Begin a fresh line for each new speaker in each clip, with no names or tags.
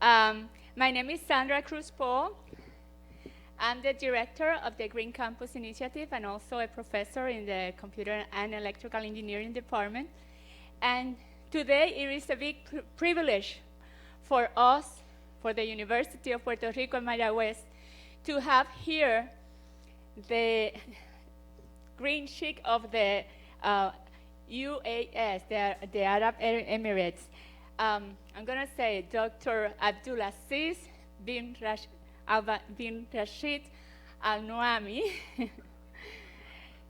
My name is Sandra Cruz-Paul. I'm the director of the Green Campus Initiative and also a professor in the Computer and Electrical Engineering Department. And today it is a big privilege for us, for the University of Puerto Rico and Mayagüez, to have here the green sheik of the UAS, the Arab Emirates. I'm going to say Dr. Abdulaziz bin Rashid Al Nuaimi.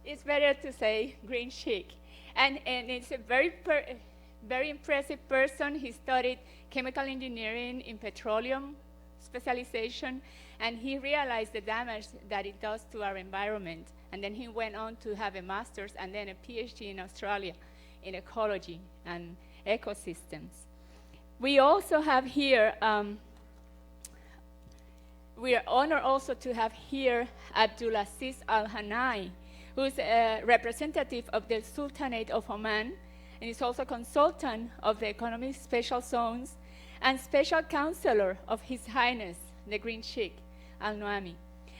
It's better to say green sheik. And it's a very impressive person. He studied chemical engineering in petroleum specialization, and he realized the damage that it does to our environment. And then he went on to have a master's and then a PhD in Australia in ecology and ecosystems. We also have here, we are honored also to have here Abdulaziz Al-Hanai, who is a representative of the Sultanate of Oman, and is also consultant of the Economic Special Zones and special counselor of His Highness, the Green Sheik Al-Nuaimi,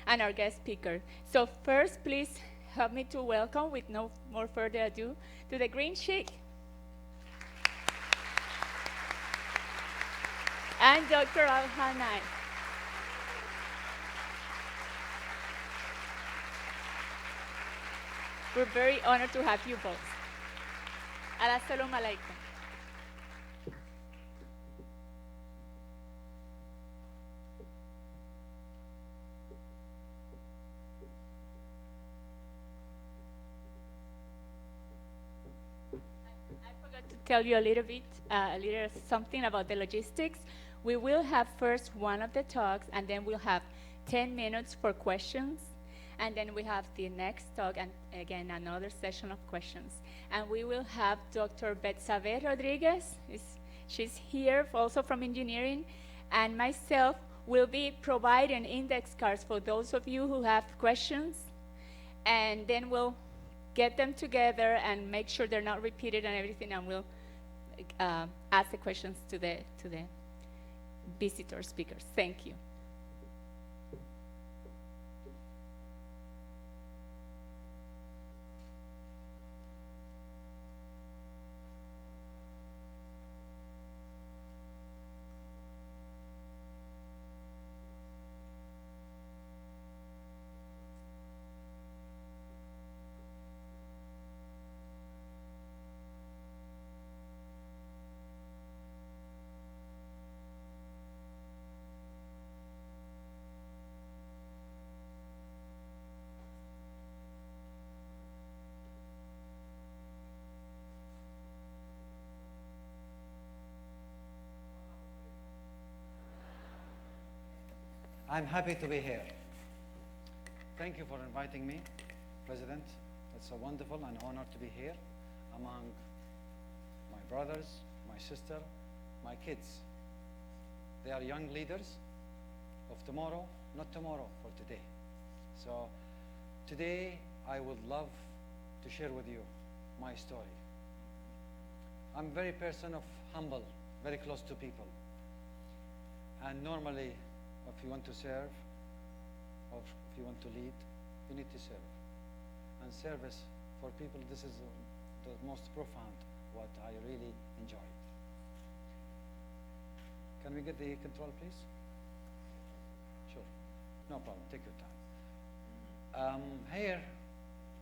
and our guest speaker. So first, please help me to welcome, with no more further ado, to the Green Sheik. And Dr. Al-Hanai. We're very honored to have you both. Assalamu alaikum. I forgot to tell you a little something about the logistics. We will have first one of the talks, and then we'll have 10 minutes for questions. And then we have the next talk, and again, another session of questions. And we will have Dr. Betsabe Rodriguez. She's here, also from engineering. And myself will be providing index cards for those of you who have questions. And then we'll get them together and make sure they're not repeated and everything. And we'll ask the questions to the visitor speakers. Thank you.
I'm happy to be here. Thank you for inviting me, President. It's a wonderful and honor to be here among my brothers, my sister, my kids. They are young leaders of tomorrow, not tomorrow, for today. So today I would love to share with you my story. I'm a very person of humble, very close to people. And normally, if you want to serve, or if you want to lead, you need to serve. And service for people, this is the most profound, what I really enjoy. Can we get the control, please? Sure, no problem, take your time. Here,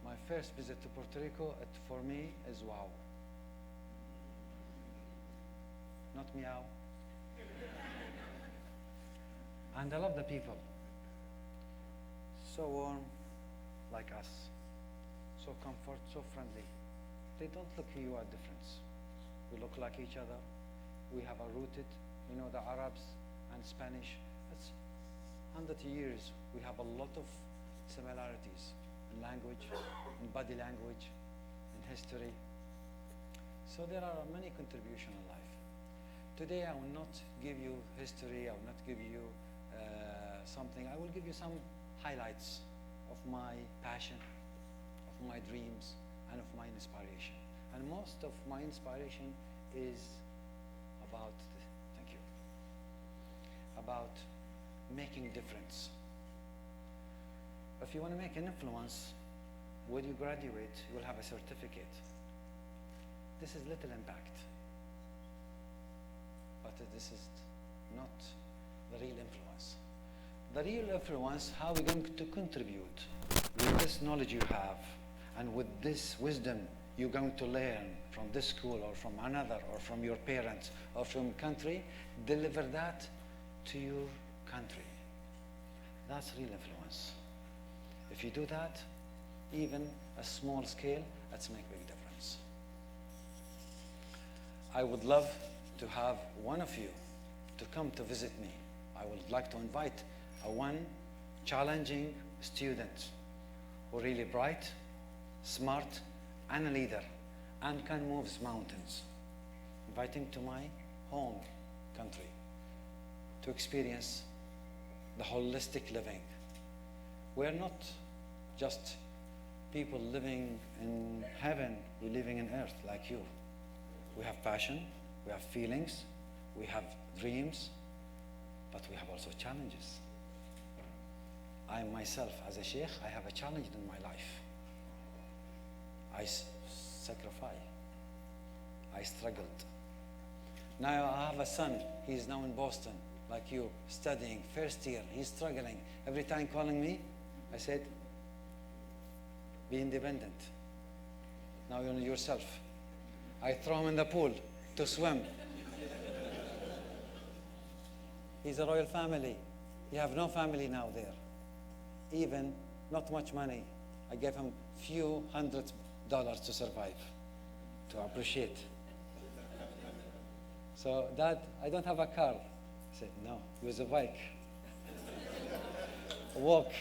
my first visit to Puerto Rico, for me, is wow. Not meow. And I love the people. So warm, like us. So comfort, so friendly. They don't look at you as difference. We look like each other. We have a rooted, the Arabs and Spanish. It's 100 years. We have a lot of similarities in language, in body language, in history. So there are many contributions in life. Today I will not give you history. I will not give you something. I will give you some highlights of my passion, of my dreams, and of my inspiration. And most of my inspiration is about, thank you, about making difference. If you want to make an influence, when you graduate, you will have a certificate. This is little impact. But this is not the real influence. The real influence, how we're going to contribute with this knowledge you have and with this wisdom you're going to learn from this school or from another or from your parents or from country, deliver that to your country. That's real influence. If you do that, even a small scale, that's make big difference. I would love to have one of you to come to visit me. I would like to invite one challenging student who really bright, smart, and a leader, and can move mountains. Invite him to my home country to experience the holistic living. We're not just people living in heaven, we're living in earth like you. We have passion, we have feelings, we have dreams, but we have also challenges. I myself, as a sheikh, I have a challenge in my life. I sacrifice. I struggled. Now I have a son, he's now in Boston, like you, studying, first year, he's struggling. Every time calling me, I said, be independent. Now you know yourself. I throw him in the pool to swim. He's a royal family. You have no family now there. Even not much money. I gave him few $100s to survive, to appreciate. So, Dad, I don't have a car. I said, no, use a bike. Walk,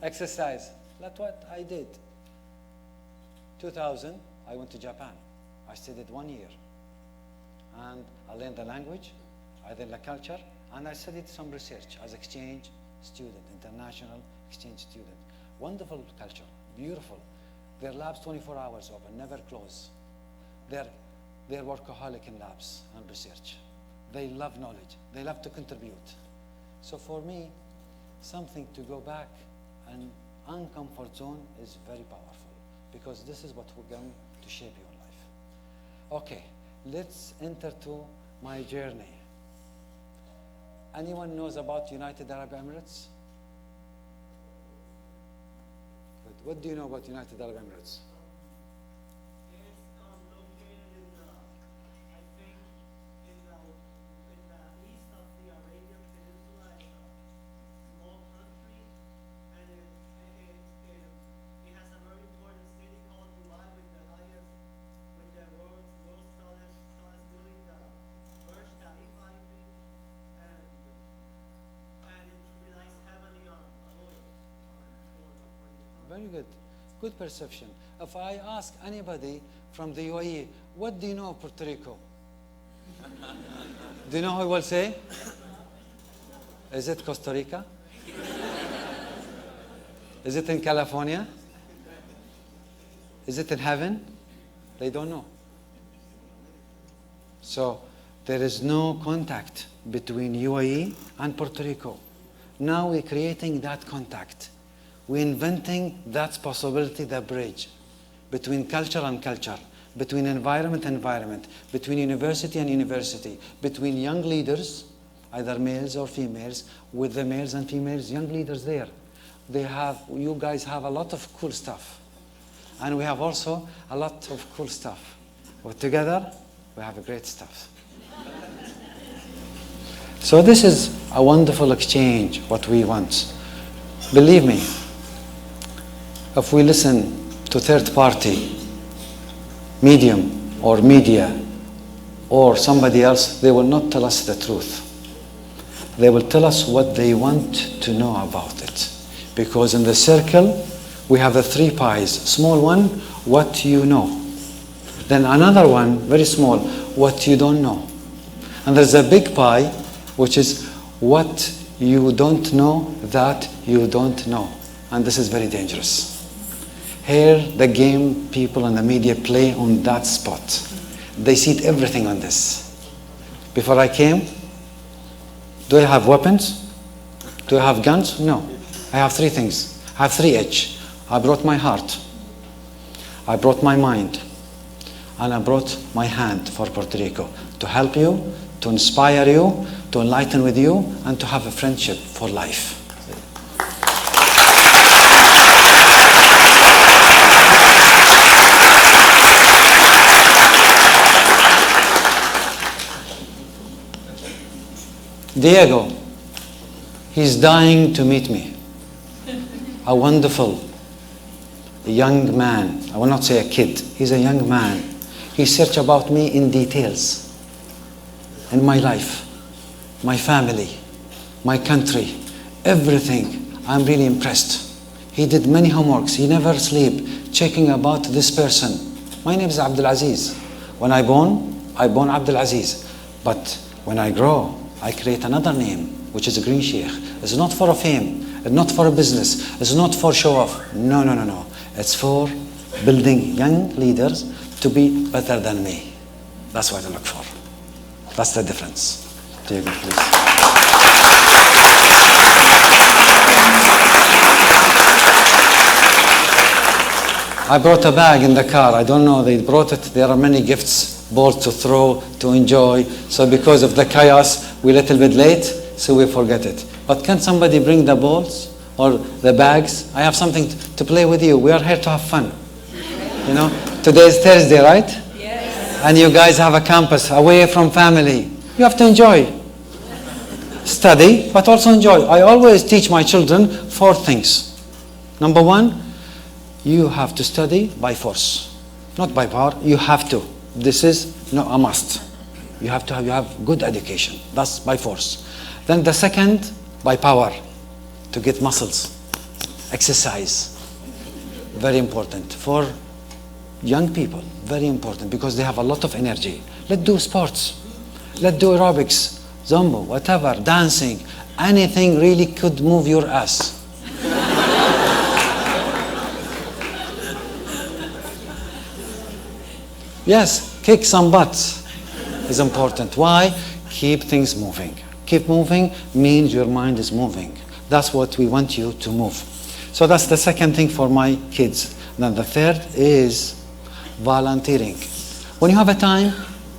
exercise. That's what I did. 2000, I went to Japan. I studied 1 year. And I learned the language, I learned the culture, and I studied some research as exchange student, international exchange student. Wonderful culture, beautiful. Their labs 24 hours open, never close. They're workaholic in labs and research. They love knowledge. They love to contribute. So for me, something to go back and uncomfort zone is very powerful, because this is what we're going to shape your life. Okay, let's enter to my journey. Anyone knows about United Arab Emirates? Good. What do you know about United Arab Emirates?
It's located in the, I think, in the east of the Arabian Peninsula. It's a small country, and it has a very important city called Dubai with the world's tallest building, the Burj Khalifa, I think, and it relies heavily on oil.
Very good. Good perception. If I ask anybody from the UAE, what do you know of Puerto Rico? Do you know who will say? Is it Costa Rica? Is it in California? Is it in heaven? They don't know. So there is no contact between UAE and Puerto Rico. Now we're creating that contact. We're inventing that possibility, the bridge between culture and culture, between environment and environment, between university and university, between young leaders, either males or females, with the males and females, young leaders there. You guys have a lot of cool stuff. And we have also a lot of cool stuff. But together, we have a great stuff. So this is a wonderful exchange, what we want. Believe me, if we listen to third party, medium or media, or somebody else, they will not tell us the truth. They will tell us what they want to know about it. Because in the circle, we have the 3 pies. Small one, what you know. Then another one, very small, what you don't know. And there's a big pie, which is what you don't know that you don't know. And this is very dangerous. Here, the game people and the media play on that spot. They see everything on this. Before I came, Do I have weapons? Do I have guns? No. I have three things. I have three edge. I brought my heart. I brought my mind. And I brought my hand for Puerto Rico to help you, to inspire you, to enlighten with you, and to have a friendship for life. Diego, he's dying to meet me. A wonderful young man. I will not say a kid. He's a young man. He searched about me in details. In my life, my family, my country, everything. I'm really impressed. He did many homeworks. He never sleep checking about this person. My name is Abdul Aziz. When I born Abdul Aziz. But when I grow, I create another name, which is a green sheikh. It's not for a fame, it's not for a business, it's not for show off. No, no, no, no. It's for building young leaders to be better than me. That's what I look for. That's the difference. Diego, please. I brought a bag in the car. I don't know, they brought it. There are many gifts, balls to throw, to enjoy. So because of the chaos, we're a little bit late, so we forget it. But can somebody bring the balls or the bags? I have something to play with you. We are here to have fun. You know, today is Thursday, right? Yes. And you guys have a campus away from family. You have to enjoy. Study, but also enjoy. I always teach my children 4 things. Number 1, you have to study by force, not by power. You have to. This is not a must. You have to have good education. That's by force. Then the second, by power, to get muscles, exercise. Very important for young people. Very important because they have a lot of energy. Let's do sports. Let's do aerobics, zumba, whatever, dancing. Anything really could move your ass. Yes, kick some butts is important. Why? Keep things moving. Keep moving means your mind is moving. That's what we want you to move. So that's the second thing for my kids. Then the third is volunteering. When you have a time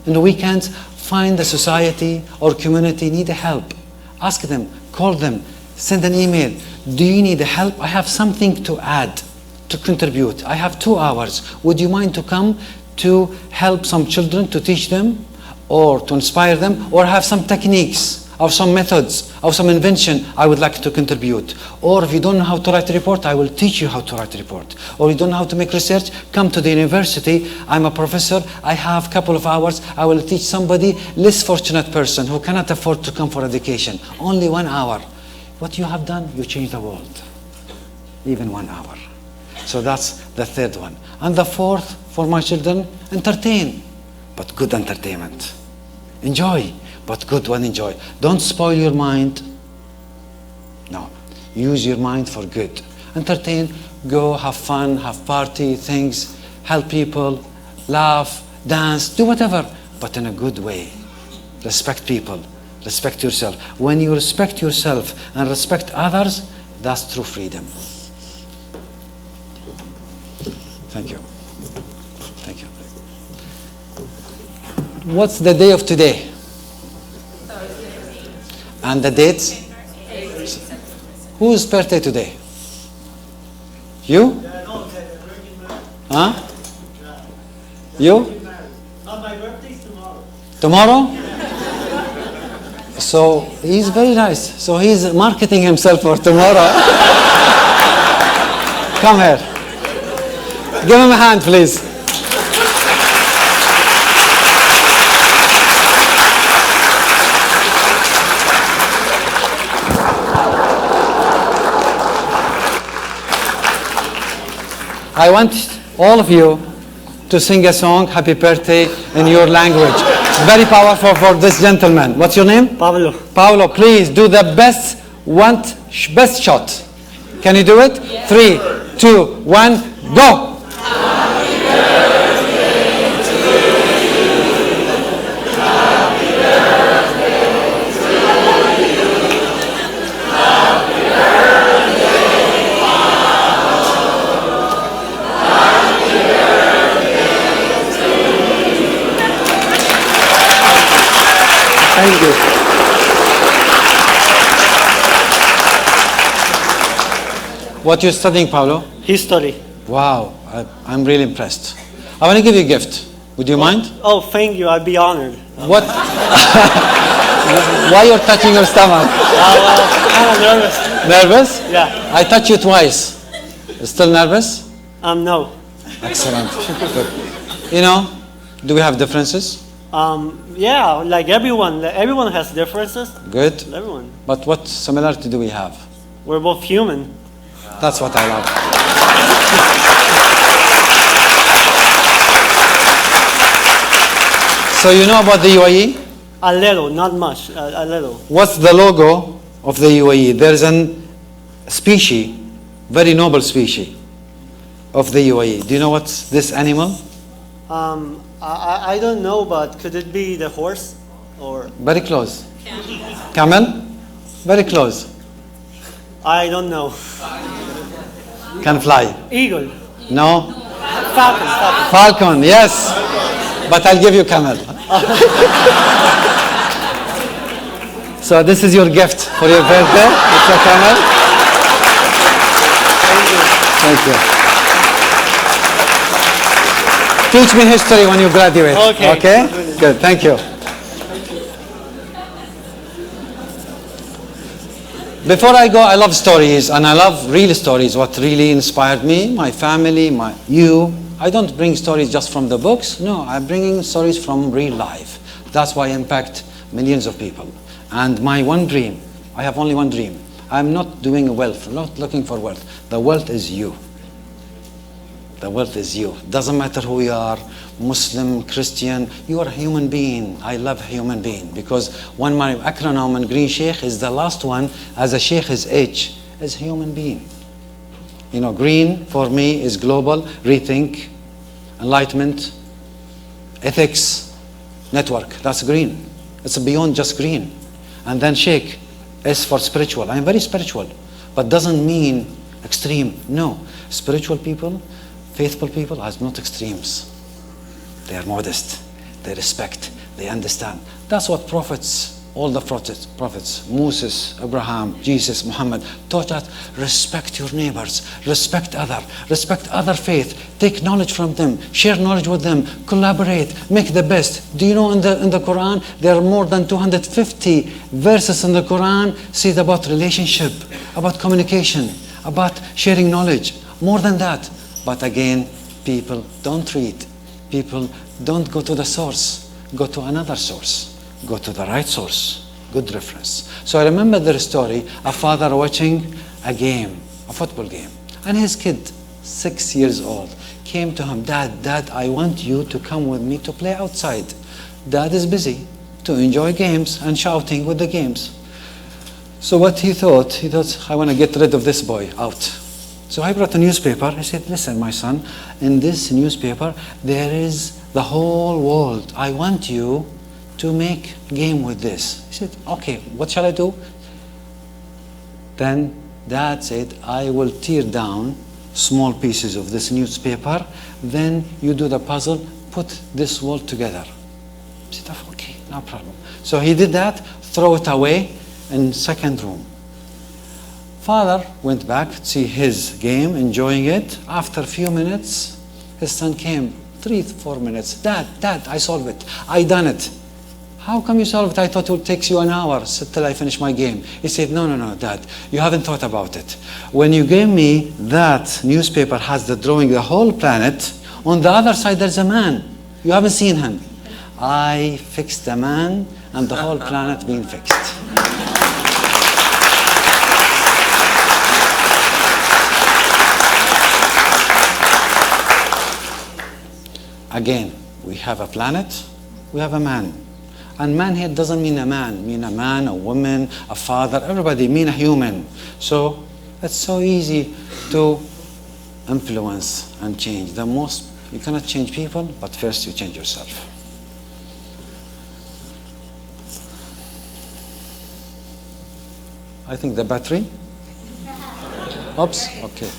in the weekends, find a society or community need help. Ask them, call them, send an email. Do you need help? I have something to add, to contribute. I have 2 hours. Would you mind to come to help some children, to teach them or to inspire them, or have some techniques or some methods or some invention I would like to contribute? Or if you don't know how to write a report, I will teach you how to write a report. Or you don't know how to make research, come to the university. I'm a professor. I have a couple of hours. I will teach somebody less fortunate person who cannot afford to come for education. Only 1 hour. What you have done, you change the world. Even 1 hour. So that's the third one. And the fourth, for my children, entertain, but good entertainment. Enjoy, but good one enjoy. Don't spoil your mind. No, use your mind for good. Entertain, go have fun, have party, things, help people, laugh, dance, do whatever, but in a good way. Respect people, respect yourself. When you respect yourself and respect others, that's true freedom. Thank you. Thank you. What's the day of today? And the dates? Whose birthday today? You? Huh? You?
My birthday's tomorrow.
Tomorrow? So he's very nice. So he's marketing himself for tomorrow. Come here. Give him a hand, please. I want all of you to sing a song, Happy Birthday, in your language. Very powerful for this gentleman. What's your name?
Pablo.
Pablo, please do the best shot. Can you do it? Yeah. 3, 2, 1, go!
Happy birthday to you.
What you're studying, Paulo?
History.
Wow, I'm really impressed. I want to give you a gift. Would you mind?
Oh, thank you. I'd be honored.
What? Why you're touching your stomach?
Kind of nervous.
Nervous?
Yeah.
I touched you twice. Still nervous?
No.
Excellent. Good. You know, do we have differences?
Yeah, like everyone has differences.
Good.
Everyone.
But what similarity do we have?
We're both human.
That's what I love. So you know about the UAE?
A little, not much. A little.
What's the logo of the UAE? There's a species, very noble species of the UAE. Do you know what's this animal?
I don't know, but could it be the horse or?
Very close. Camel? Very close.
I don't know.
Can fly.
Eagle.
No?
Falcon.
Falcon, yes. But I'll give you camel. So this is your gift for your birthday. It's a camel. Thank you. Teach me history when you graduate.
Okay.
Okay? Good, thank you. Before I go, I love stories, and I love real stories. What really inspired me, my family, you. I don't bring stories just from the books. No, I'm bringing stories from real life. That's why I impact millions of people. And my one dream, I have only one dream. I'm not doing wealth, I'm not looking for wealth. The wealth is you. The wealth is you. Doesn't matter who you are, Muslim, Christian, you are a human being. I love human being because one my acronym in Green Sheikh is the last one as a Sheikh is H, is human being. You know, green for me is global, rethink, enlightenment, ethics, network. That's green. It's beyond just green. And then Sheikh is for spiritual. I'm very spiritual, but doesn't mean extreme. No, spiritual people, faithful people are not extremes. They are modest, they respect, they understand. That's what prophets, all the prophets, Moses, Abraham, Jesus, Muhammad, taught us, respect your neighbors, respect other faith, take knowledge from them, share knowledge with them, collaborate, make the best. Do you know in the Quran, there are more than 250 verses in the Quran said about relationship, about communication, about sharing knowledge, more than that. But again, people don't read. People don't go to the source. Go to another source. Go to the right source. Good reference. So I remember the story, a father watching a game, a football game. And his kid, 6 years old, came to him, Dad, I want you to come with me to play outside. Dad is busy to enjoy games and shouting with the games. So what he thought, I want to get rid of this boy out. So I brought a newspaper. I said, listen, my son, in this newspaper, there is the whole world. I want you to make game with this. He said, okay, what shall I do? Then Dad said, I will tear down small pieces of this newspaper. Then you do the puzzle, put this world together. I said, okay, no problem. So he did that, throw it away in second room. Father went back to see his game, enjoying it. After a few minutes, his son came, 3-4 minutes. Dad, I solved it. I done it. How come you solved it? I thought it would take you an hour till I finish my game. He said, no, Dad, you haven't thought about it. When you gave me that newspaper has the drawing the whole planet. On the other side, there's a man. You haven't seen him. I fixed the man and the whole planet being fixed. Again, we have a planet, we have a man. And man here doesn't mean a man, mean a man, a woman, a father, everybody mean a human. So it's so easy to influence and change. You cannot change people, but first you change yourself. I think the battery. Oops, okay.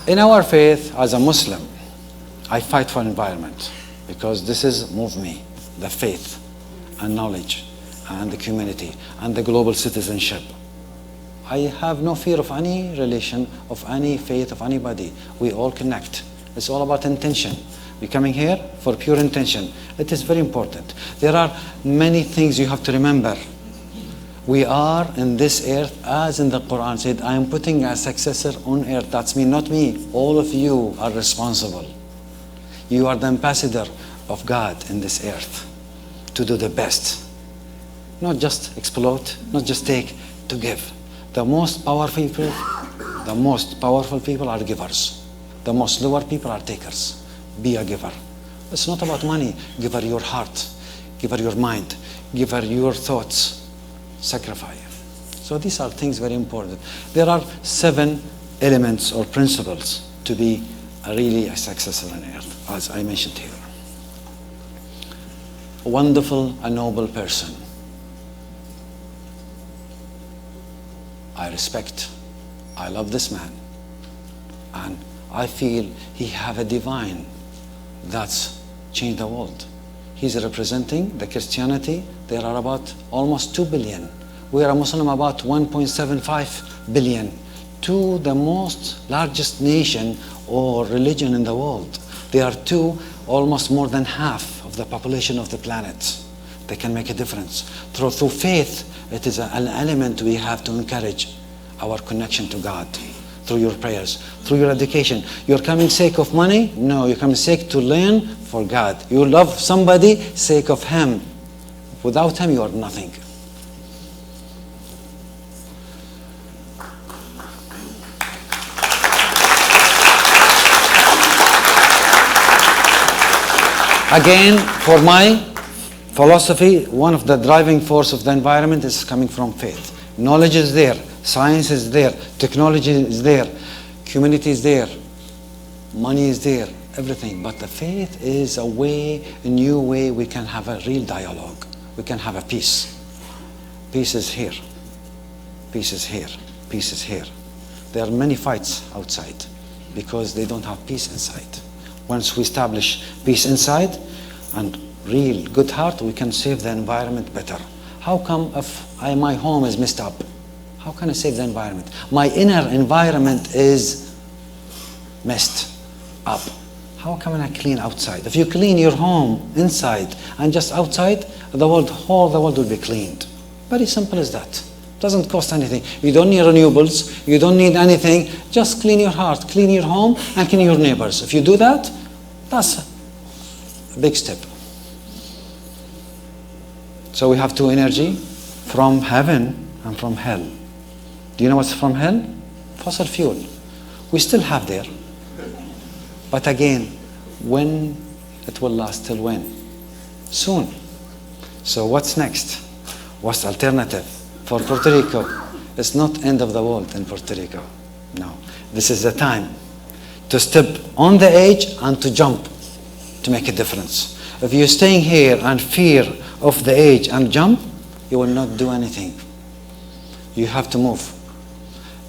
In our faith, as a Muslim, I fight for environment because this is move me, the faith and knowledge and the community and the global citizenship. I have no fear of any religion, of any faith, of anybody. We all connect. It's all about intention. We're coming here for pure intention. It is very important. There are many things you have to remember. We are in this earth, as in the Quran said, I am putting a successor on earth. That's me, not me. All of you are responsible. You are the ambassador of God in this earth to do the best. Not just exploit, not just take, to give. The most powerful people are givers. The most lower people are takers. Be a giver. It's not about money. Give her your heart. Give her your mind. Give her your thoughts. Sacrifice. So these are things very important. There are 7 elements or principles to be really a successor on earth, as I mentioned here. A wonderful, a noble person. I respect, I love this man, and I feel he have a divine that's changed the world. He's representing the Christianity. There are about almost 2 billion. We are a Muslim about 1.75 billion. To the most largest nation or religion in the world. They are almost more than half of the population of the planet. They can make a difference. Through faith, it is an element we have to encourage our connection to God. Through your prayers, through your education. You're coming sake of money? No, you're coming sake to learn for God. You love somebody sake of Him. Without Him, you are nothing. Again, for my philosophy, one of the driving force of the environment is coming from faith. Knowledge is there, science is there, technology is there, community is there, money is there, everything. But the faith is a way, a new way we can have a real dialogue. We can have a peace. Peace is here. Peace is here. Peace is here. There are many fights outside because they don't have peace inside. Once we establish peace inside and real good heart, we can save the environment better. How come if my home is messed up? How can I save the environment? My inner environment is messed up. How can I clean outside? If you clean your home inside and just outside, all the world will be cleaned. Very simple as that. Doesn't cost anything. You don't need renewables. You don't need anything. Just clean your heart, clean your home, and clean your neighbors. If you do that, that's a big step. So we have 2 energy, from heaven and from hell. Do you know what's from hell? Fossil fuel. We still have there. But again, when it will last, till when? Soon. So what's next? What's the alternative? For Puerto Rico, it's not end of the world in Puerto Rico. No. This is the time to step on the edge and to jump to make a difference. If you're staying here and fear of the edge and jump, you will not do anything. You have to move.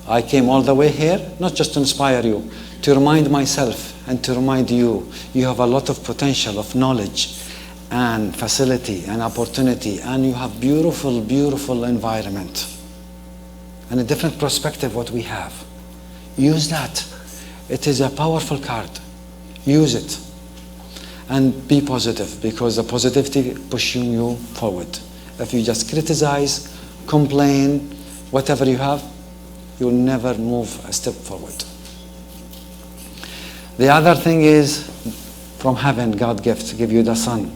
I came all the way here, not just to inspire you, to remind myself and to remind you, you have a lot of potential of knowledge and facility and opportunity, and you have beautiful, beautiful environment and a different perspective what we have. Use that. It is a powerful card. Use it. And be positive, because the positivity pushing you forward. If you just criticize, complain, whatever you have, you'll never move a step forward. The other thing is, from heaven, God gives, give you the sun,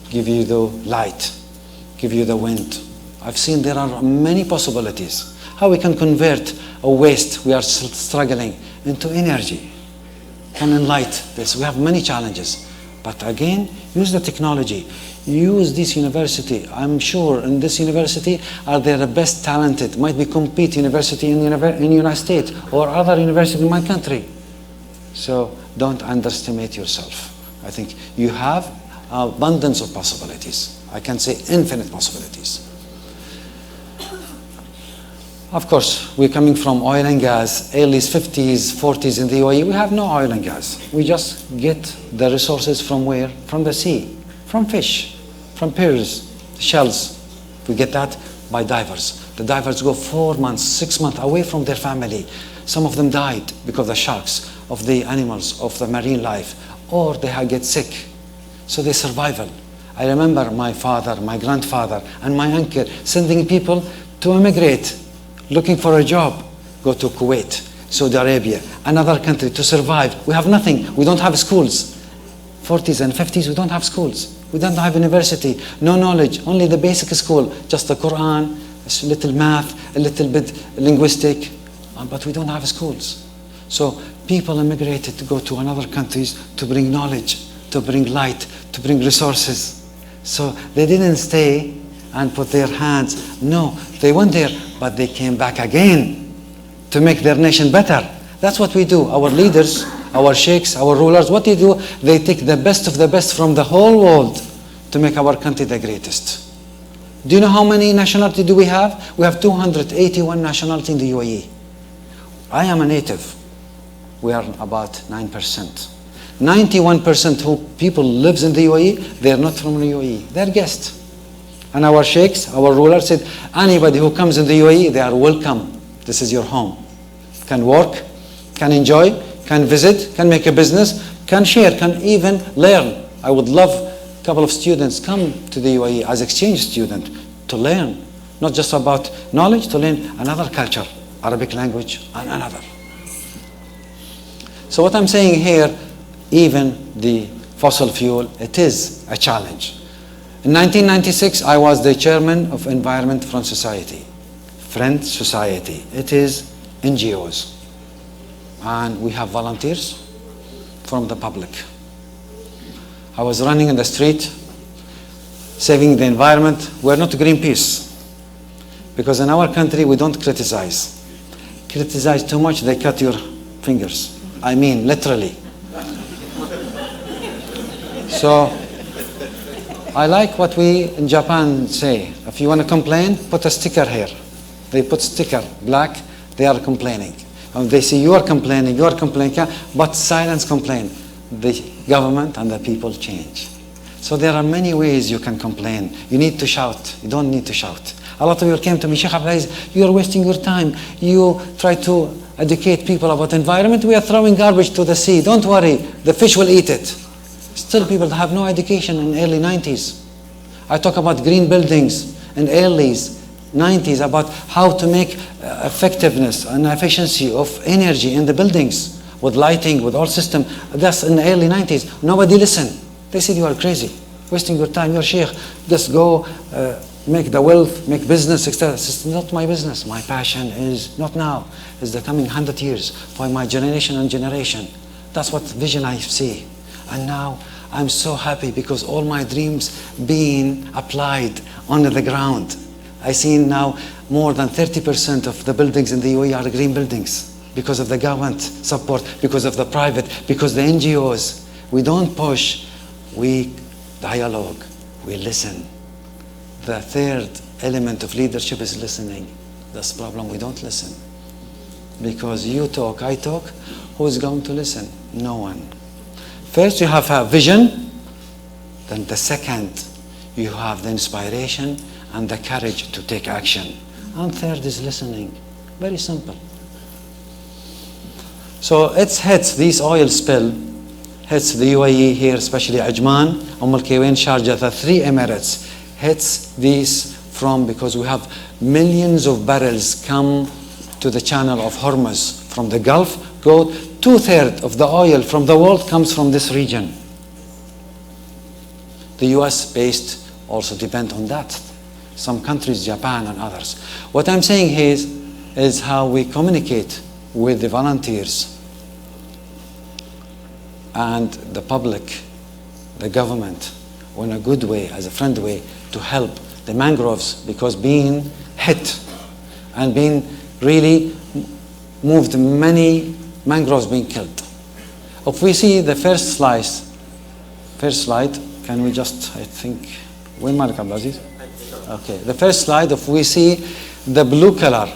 give you the light, give you the wind. I've seen there are many possibilities. How we can convert a waste we are struggling into energy. Can enlighten this. We have many challenges. But again, use the technology. Use this university. I'm sure in this university are there the best talented, might be compete university in United States or other university in my country. So don't underestimate yourself. I think you have abundance of possibilities. I can say infinite possibilities. Of course, we're coming from oil and gas, early 50s, 40s in the UAE. We have no oil and gas. We just get the resources from where? From the sea, from fish, from pearls, shells. We get that, by divers. The divers go 4 months, 6 months away from their family. Some of them died because of the sharks, of the animals, of the marine life, or they get sick. So they survival. I remember my father, my grandfather, and my uncle sending people to immigrate, looking for a job, go to Kuwait, Saudi Arabia, another country to survive. We have nothing. We don't have schools. 40s and 50s, we don't have schools. We don't have university, no knowledge, only the basic school, just the Quran, a little math, a little bit linguistic, but we don't have schools. So people immigrated to go to another countries to bring knowledge, to bring light, to bring resources. So they didn't stay and put their hands. No, they went there, but they came back again to make their nation better. That's what we do. Our leaders, our sheikhs, our rulers, what they do, they take the best of the best from the whole world to make our country the greatest. Do you know how many nationalities do we have? We have 281 nationalities in the UAE. I am a native. We are about 9%. 91% who people lives in the UAE, they are not from the UAE. They are guests. And our sheikhs, our rulers said, anybody who comes in the UAE, they are welcome. This is your home. Can work, can enjoy, can visit, can make a business, can share, can even learn. I would love a couple of students come to the UAE as exchange student to learn, not just about knowledge, to learn another culture, Arabic language, and another. So what I'm saying here, even the fossil fuel, it is a challenge. In 1996, I was the chairman of Environment Friend Society. Friend Society. It is NGOs. And we have volunteers from the public. I was running in the street, saving the environment. We're not Greenpeace. Because in our country, we don't criticize. Criticize too much, they cut your fingers. I mean, literally. So, I like what we in Japan say. If you want to complain, put a sticker here. They put sticker, black, they are complaining. And they say, you are complaining, but silence complain. The government and the people change. So there are many ways you can complain. You need to shout. You don't need to shout. A lot of you came to me, Sheikh Abdulaziz, you are wasting your time. You try to educate people about environment. We are throwing garbage to the sea. Don't worry, the fish will eat it. Still people have no education in early 90s. I talk about green buildings in early 90s, about how to make effectiveness and efficiency of energy in the buildings with lighting, with all system. That's in the early 90s. Nobody listened. They said, you are crazy, wasting your time, you're sheikh. Just go make the wealth, make business, etc. It's not my business. My passion is not now. It's the coming 100 years for my generation and generation. That's what vision I see. And now I'm so happy because all my dreams being applied on the ground. I see now more than 30% of the buildings in the UAE are green buildings because of the government support, because of the private, because the NGOs. We don't push, we dialogue, we listen. The third element of leadership is listening. That's the problem, we don't listen. Because you talk, I talk, who's going to listen? No one. First you have a vision, then the second, you have the inspiration and the courage to take action. And third is listening. Very simple. So it hits, this oil spill hits the UAE here, especially Ajman, Al Quwain, Sharjah, the 3 Emirates, hits these from, because we have millions of barrels come to the channel of Hormuz from the Gulf, go 2/3 of the oil from the world comes from this region. The US based also depend on that. Some countries, Japan and others. What I'm saying here is how we communicate with the volunteers and the public, the government, in a good way, as a friendly way, to help the mangroves, because being hit and being really moved, many mangroves being killed. If we see the first slide, can we just, I think, when Malik Abdulaziz? Okay, the first slide, if we see the blue color.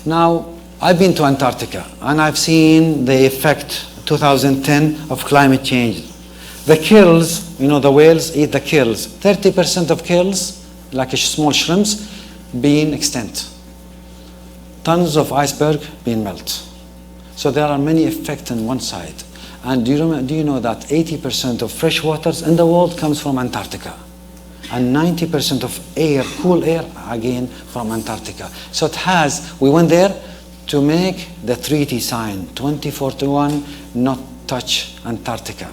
Now, I've been to Antarctica and I've seen the effect 2010 of climate change. The kills, you know, the whales eat the kills. 30% of kills, like small shrimps, being extinct. Tons of iceberg being melt. So there are many effects on one side. And do you know that 80% of fresh waters in the world comes from Antarctica? And 90% of air, cool air, again from Antarctica. So we went there to make the treaty sign, 2041, not touch Antarctica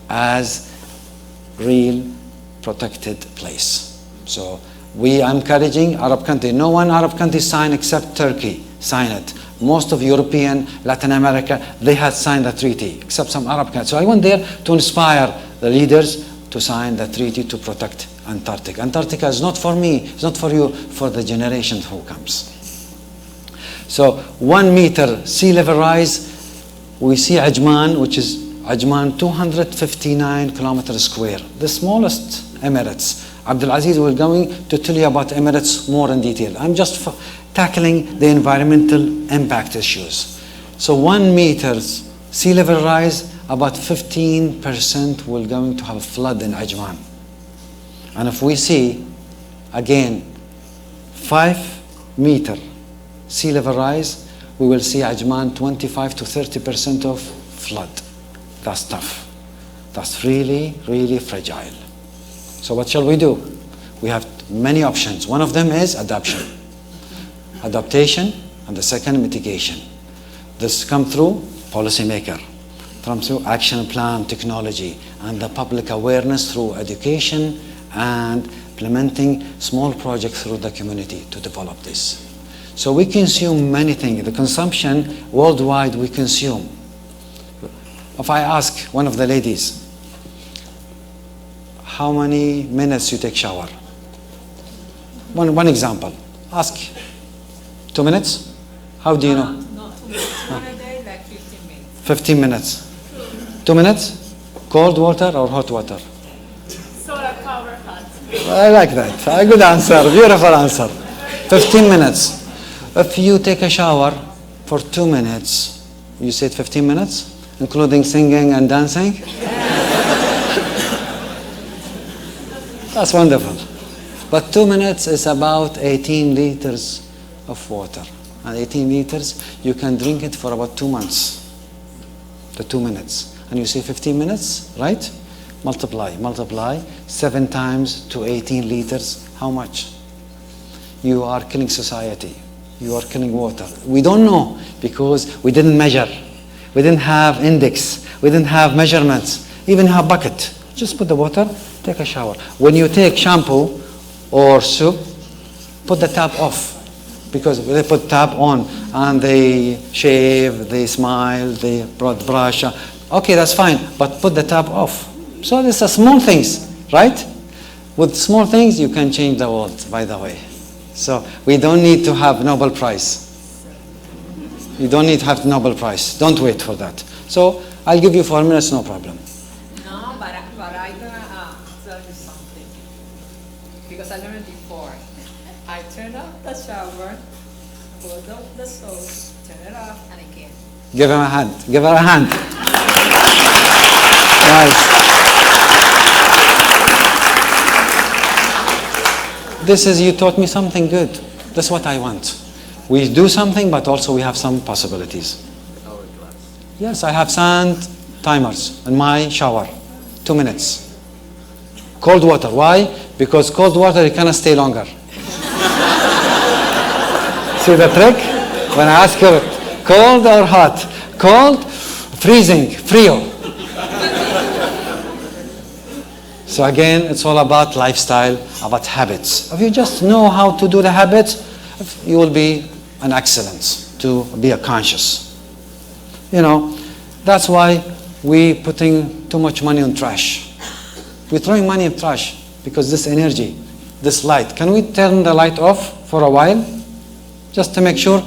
as real protected place. So we are encouraging Arab countries. No one Arab country signed except Turkey signed it. Most of European, Latin America, they had signed the treaty, except some Arab countries. So I went there to inspire the leaders to sign the treaty to protect Antarctica. Antarctica is not for me, it's not for you, for the generation who comes. So 1 meter sea level rise, we see Ajman, which is Ajman 259 kilometers square, the smallest Emirates. Abdulaziz will going to tell you about Emirates more in detail. I'm just tackling the environmental impact issues. So 1 meter sea level rise, about 15% will going to have a flood in Ajman. And if we see, again, 5 meter sea level rise, we will see Ajman 25 to 30% of flood. That's tough. That's really, really fragile. So what shall we do? We have many options. One of them is adaptation, and the second, mitigation. This comes through policymaker, comes through action plan, technology, and the public awareness through education and implementing small projects through the community to develop this. So we consume many things. The consumption worldwide we consume. If I ask one of the ladies, how many minutes you take shower? One example. Ask. 2 minutes? How do you know?
No, 2 minutes. One a day, like 15 minutes.
15 minutes. 2 minutes? Cold water or hot water?
Solar power hot.
I like that. A good answer. Beautiful answer. 15 minutes. If you take a shower for 2 minutes, you said 15 minutes, including singing and dancing? That's wonderful. But 2 minutes is about 18 liters of water. And 18 liters, you can drink it for about 2 months. The 2 minutes. And you say 15 minutes, right? Multiply. 7 times to 18 liters. How much? You are killing society. You are killing water. We don't know because we didn't measure. We didn't have index. We didn't have measurements. Even have bucket. Just put the water, take a shower. When you take shampoo or soap, put the tap off. Because they put tap on and they shave, they smile, they brush. Okay, that's fine, but put the tap off. So these are small things, right? With small things, you can change the world, by the way. So we don't need to have Nobel Prize. You don't need to have Nobel Prize. Don't wait for that. So I'll give you 4 minutes, no problem.
No, but I'm gonna tell you something. Because I learned it before. I turn off the shower, put up the soap, turn it off, and again.
Give him a hand. Give her a hand. Nice. This is, you taught me something good. That's what I want. We do something, but also we have some possibilities. Yes, I have sand timers in my shower. 2 minutes. Cold water. Why? Because cold water, you cannot stay longer. See the trick? When I ask you, cold or hot? Cold, freezing, frio. So again, it's all about lifestyle, about habits. If you just know how to do the habits, you will be an excellence to be a conscious. You know, that's why we putting too much money on trash. We're throwing money in trash because this energy, this light. Can we turn the light off for a while? Just to make sure.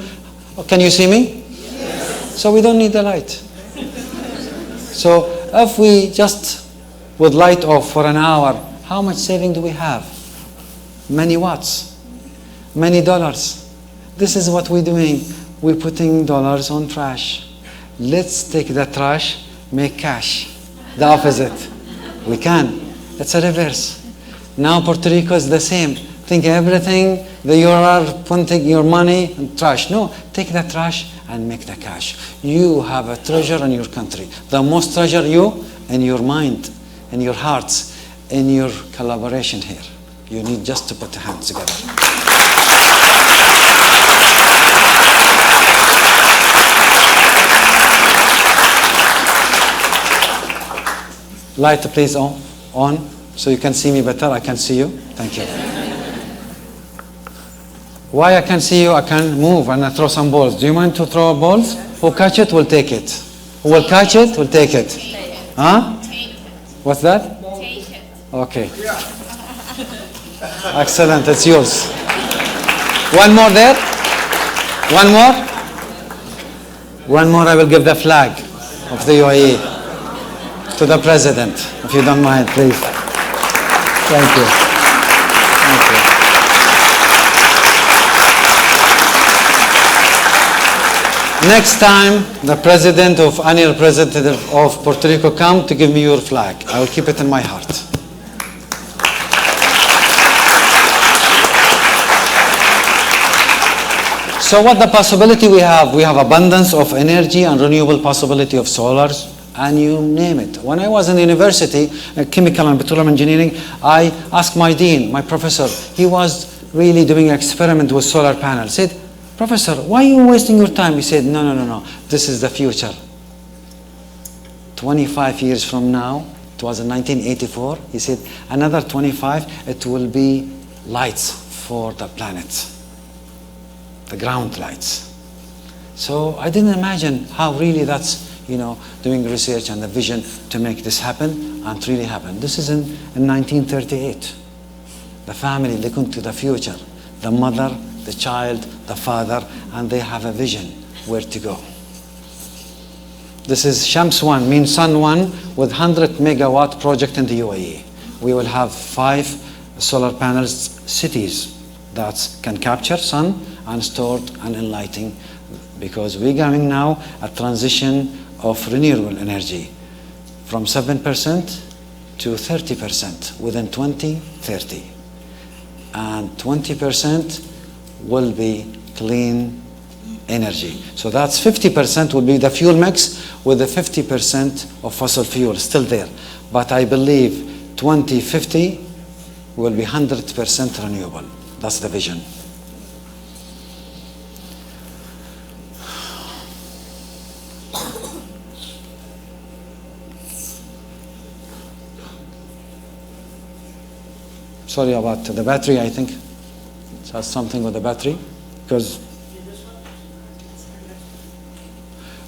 Can you see me? Yes. So we don't need the light. So if we just would light off for an hour, how much saving do we have? Many watts, many dollars. This is what we're doing. We're putting dollars on trash. Let's take the trash, make cash. The opposite. We can. It's a reverse. Now Puerto Rico is the same. think everything that you are putting your money in trash. No, take the trash and make the cash. You have a treasure in your country. The most treasure you in your mind, in your hearts, in your collaboration here. You need just to put the hands together. Light, please, on, so you can see me better. I can see you. Thank you. Why I can see you? I can move and I throw some balls. Do you mind to throw balls? Who catch it will take it. Who will catch it will take it. Huh? What's that? Take it. Okay. Excellent. It's yours. One more there. One more. One more. I will give the flag of the UAE to the president, if you don't mind, please. Thank you. Thank you. Next time, the president of any representative of Puerto Rico come to give me your flag. I will keep it in my heart. So what the possibility we have? We have abundance of energy and renewable possibility of solars, and you name it. When I was in university, chemical and petroleum engineering, I asked my dean, my professor, he was really doing an experiment with solar panels. Said, Professor, why are you wasting your time? He said, no, this is the future. 25 years from now, it was in 1984, he said, another 25, it will be lights for the planet, the ground lights. So I didn't imagine how really that's, doing research and the vision to make this happen, and it really happened. This is in 1938. The family looking to the future, the mother, the child, the father, and they have a vision where to go. This is Shams 1, means Sun 1, with 100 megawatt project in the UAE. We will have 5 solar panels cities that can capture sun and store and enlighten, because we're going now a transition of renewable energy from 7% to 30% within 2030. And 20% will be clean energy. So that's 50% will be the fuel mix with the 50% of fossil fuel still there. But I believe 2050 will be 100% renewable. That's the vision. Sorry about the battery, I think. It has something with the battery, because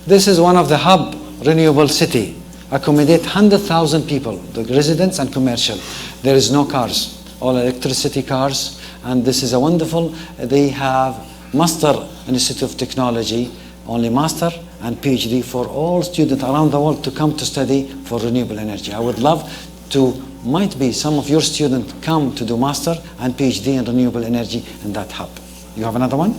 this is one of the hub renewable city, accommodate 100,000 people, the residents and commercial. There is no cars, all electricity cars, and this is a wonderful, they have Master Institute of Technology, only master and PhD for all students around the world to come to study for renewable energy. I would love to, might be some of your students come to do master and PhD in renewable energy in that hub. You have another one?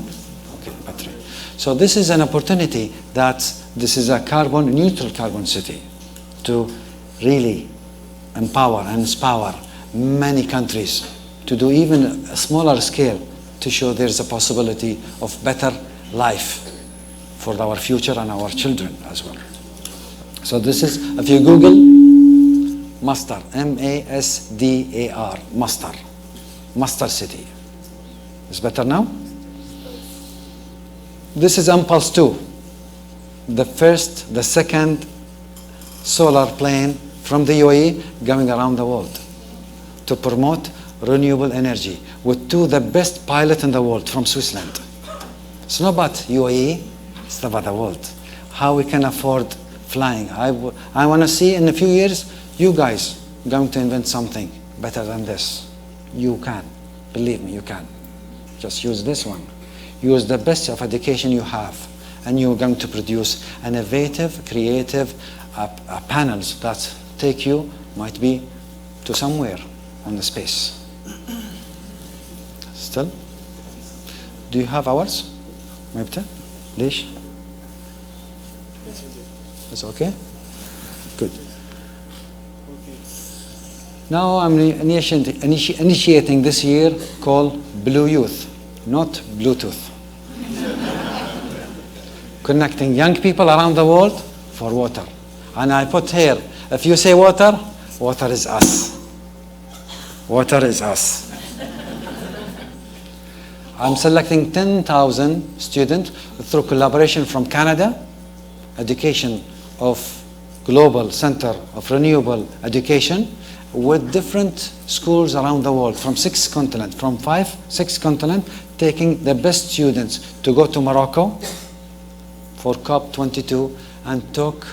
Okay, battery. So this is an opportunity that this is a neutral carbon city to really empower and inspire many countries to do even a smaller scale to show there's a possibility of better life for our future and our children as well. So this is, if you Google Masdar, M-A-S-D-A-R, Masdar City. Is better now? This is Impulse 2, the second solar plane from the UAE going around the world to promote renewable energy with the best pilot in the world from Switzerland. It's not about UAE, it's about the world. How we can afford flying. I want to see in a few years, you guys going to invent something better than this. You can. Believe me, you can. Just use this one. Use the best of education you have, and you're going to produce innovative, creative panels that take you, might be, to somewhere on the space. Still? Do you have hours? Maybe? ليش? It's okay? Good. Now I'm initiating this year called Blue Youth, not Bluetooth. Connecting young people around the world for water. And I put here, if you say water, water is us. Water is us. I'm selecting 10,000 students through collaboration from Canada, education of Global Center of Renewable Education, with different schools around the world from 6 continents, from 6 continents, taking the best students to go to Morocco for COP22 and talk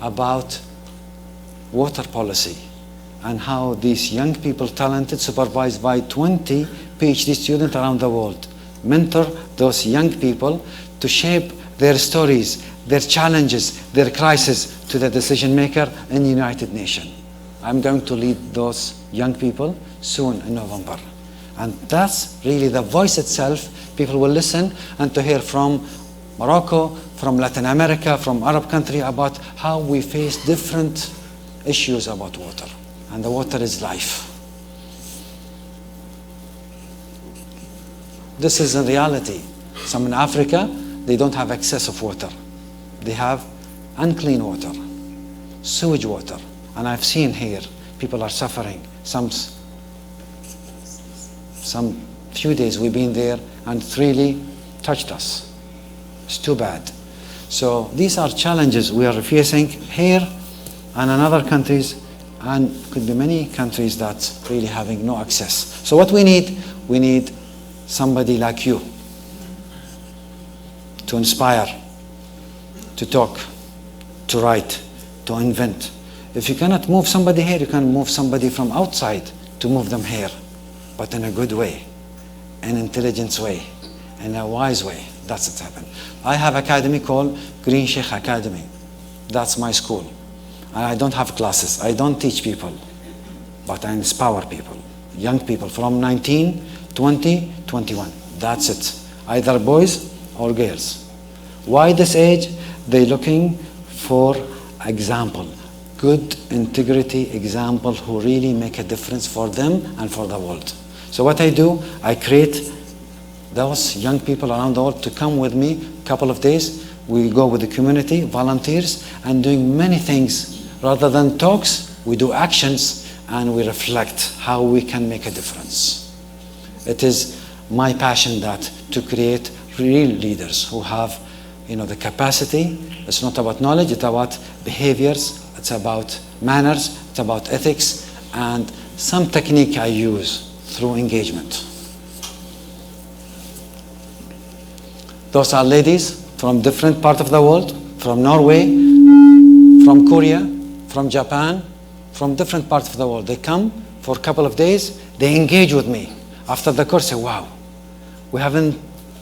about water policy and how these young people, talented, supervised by 20 PhD students around the world, mentor those young people to shape their stories, their challenges, their crises to the decision maker in the United Nations. I'm going to lead those young people soon in November. And that's really the voice itself. People will listen and to hear from Morocco, from Latin America, from Arab country about how we face different issues about water. And the water is life. This is in reality. Some in Africa, they don't have access of water. They have unclean water, sewage water. And I've seen here, people are suffering. Some few days we've been there and it really touched us. It's too bad. So these are challenges we are facing here and in other countries, and could be many countries that's really having no access. So what we need somebody like you to inspire, to talk, to write, to invent. If you cannot move somebody here, you can move somebody from outside to move them here, but in a good way, an intelligent way, in a wise way. That's what's happened. I have an academy called Green Sheikh Academy. That's my school. And I don't have classes. I don't teach people, but I inspire people, young people from 19, 20, 21. That's it. Either boys or girls. Why this age? They're looking for example. Good integrity example who really make a difference for them and for the world. So what I do, I create those young people around the world to come with me a couple of days. We go with the community, volunteers, and doing many things. Rather than talks, we do actions and we reflect how we can make a difference. It is my passion that to create real leaders who have the capacity. It's not about knowledge, it's about behaviors. It's about manners, it's about ethics, and some technique I use through engagement. Those are ladies from different parts of the world, from Norway, from Korea, from Japan, from different parts of the world. They come for a couple of days, they engage with me. After the course, say, wow, we haven't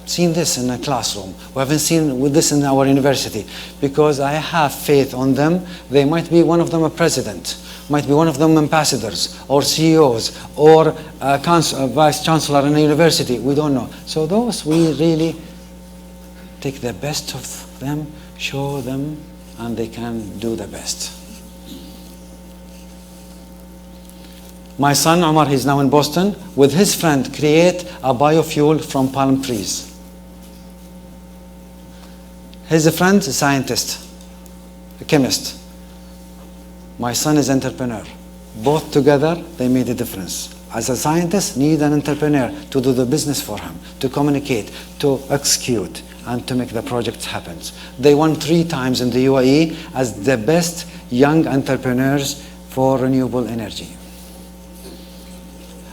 seen this in a classroom. We haven't seen this in our university, because I have faith on them. They might be one of them a president, might be one of them ambassadors or CEOs or a vice chancellor in a university. We don't know. So those we really take the best of them, show them, and they can do the best. My son Omar, he's now in Boston, with his friend create a biofuel from palm trees. His friend is a scientist, a chemist. My son is an entrepreneur. Both together, they made a difference. As a scientist, need an entrepreneur to do the business for him, to communicate, to execute, and to make the projects happen. They won 3 times in the UAE as the best young entrepreneurs for renewable energy.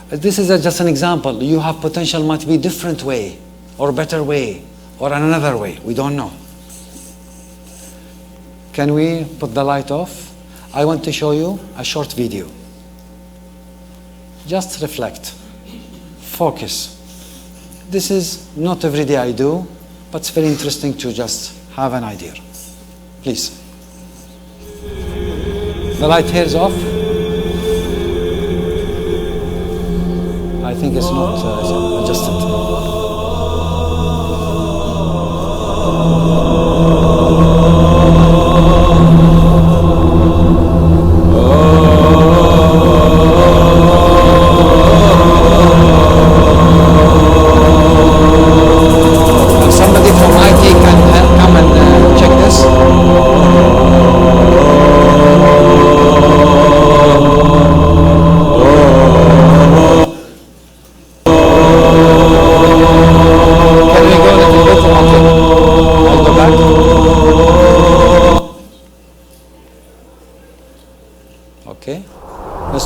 This is just an example. You have potential, might be different way, or better way, or another way. We don't know. Can we put the light off? I want to show you a short video. Just reflect. Focus. This is not every day I do, but it's very interesting to just have an idea. Please. The light here is off. I think it's not adjusted. Oh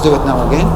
do it now again.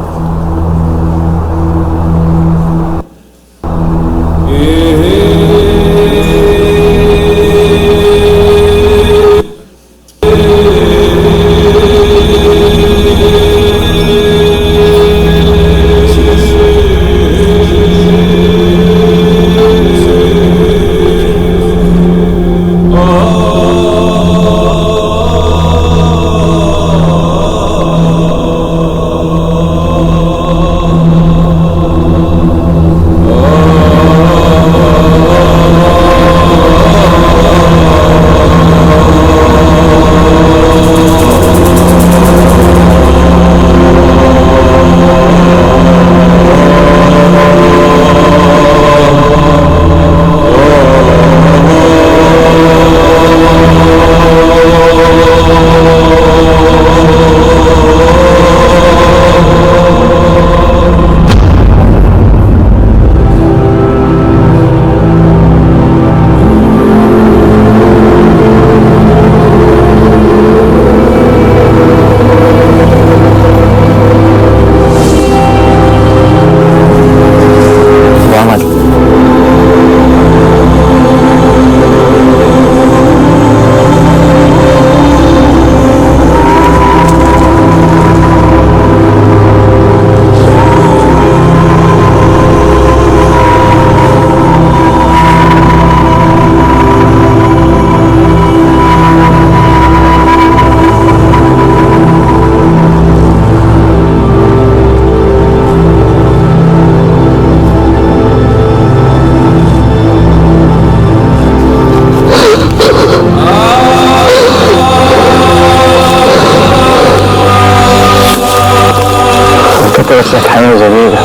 فرصة حياة جديدة.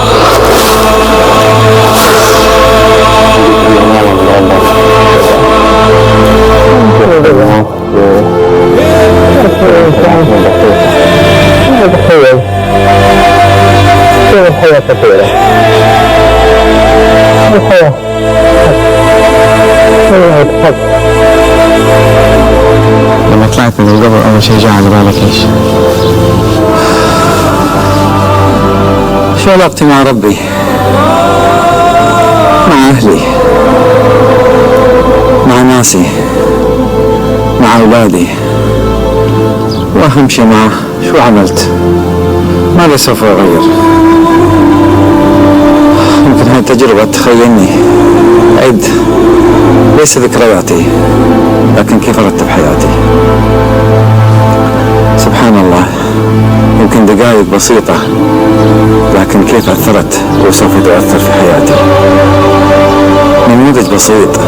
الحياة كثيرة. الحياة لما طلعت من القبر أول شيء جاء على بالك إيش؟ شو علاقتي مع ربي؟ مع أهلي، مع ناسي، مع أولادي، وأهم شيء معه شو عملت؟ ماذا سوف أغير؟ يمكن هاي التجربة تخيلني أعيد ليس ذكرياتي لكن كيف أرتب حياتي. سبحان الله، يمكن دقائق بسيطة لكن كيف أثرت وسوف تؤثر في حياتي. نموذج بسيط،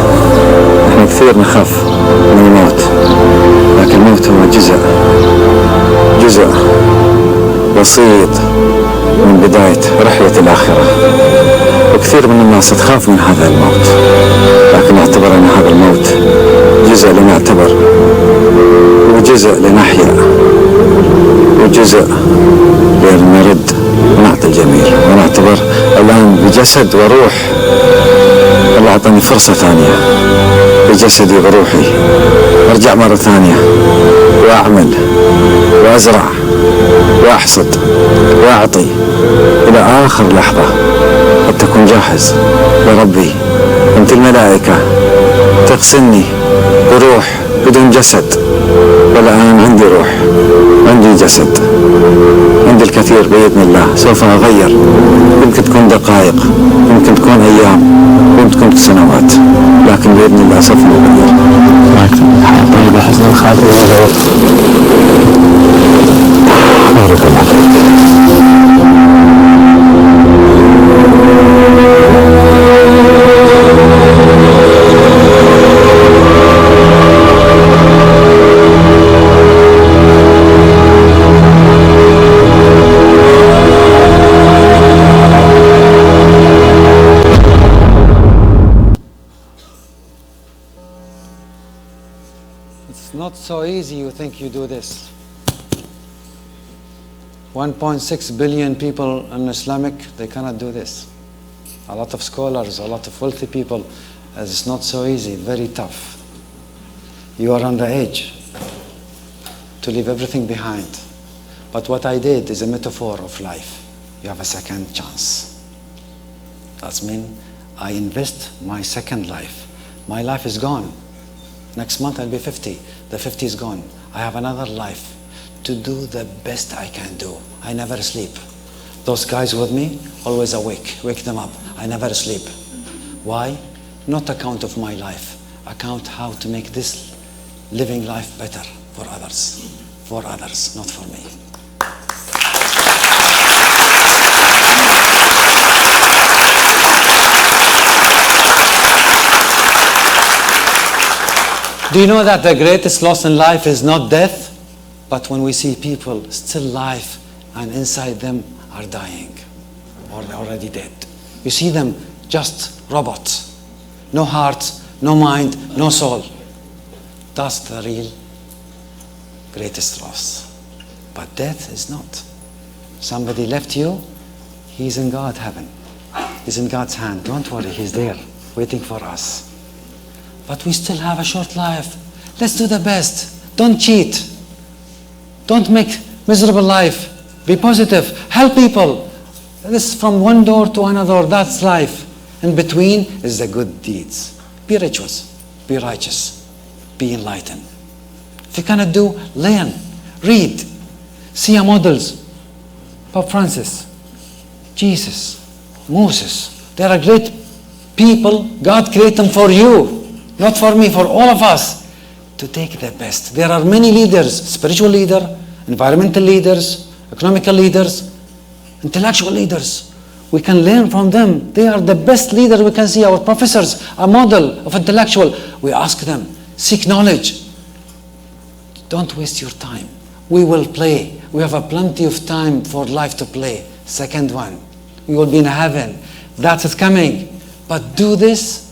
نحن كثير نخاف من الموت لكن الموت هو جزء بسيط من بداية رحلة الآخرة. وكثير من الناس تخاف من هذا الموت لكن اعتبر أن هذا الموت جزء لنعتبر وجزء لنحيا وجزء لنرد ونعطي الجميل ونعتبر الآن بجسد وروح. الله أعطاني فرصة ثانية بجسدي وروحي أرجع مرة ثانية وأعمل وأزرع وأحصد وأعطي إلى آخر لحظة قد تكون جاهز لربي. أنت الملائكة تغسلني بروح بدون جسد، والآن عندي روح، عندي جسد، عندي الكثير بإذن الله. سوف أغير، يمكن تكون دقائق، يمكن تكون أيام، يمكن تكون سنوات، لكن بإذن الله سوف نغير. حياة طيبة، حسن الخاتمة. بارك الله فيك.
It's not so easy you think you do this. 1.6 billion people in Islamic, they cannot do this. A lot of scholars, a lot of wealthy people, it's not so easy, very tough. You are on the edge to leave everything behind. But what I did is a metaphor of life. You have a second chance. That means I invest my second life. My life is gone. Next month I'll be 50. The 50 is gone. I have another life to do the best I can do. I never sleep. Those guys with me, always awake. Wake them up. I never sleep. Why? Not account of my life. Account how to make this living life better for others. For others, not for me. Do you know that the greatest loss in life is not death, but when we see people still alive and inside them are dying or they're already dead. You see them just robots. No heart, no mind, no soul. That's the real greatest loss. But death is not. Somebody left you, he's in God's heaven. He's in God's hand. Don't worry, he's there, waiting for us. But we still have a short life. Let's do the best. Don't cheat. Don't make miserable life. Be positive. Help people. This is from one door to another. That's life. In between is the good deeds. Be righteous. Be righteous. Be enlightened. If you cannot do, learn. Read. See models. Pope Francis. Jesus. Moses. They are great people. God created them for you. Not for me, for all of us, to take the best. There are many leaders, spiritual leaders, environmental leaders, economical leaders, intellectual leaders. We can learn from them. They are the best leaders we can see. Our professors, a model of intellectual. We ask them, seek knowledge. Don't waste your time. We will play. We have a plenty of time for life to play. Second one, we will be in heaven. That is coming. But do this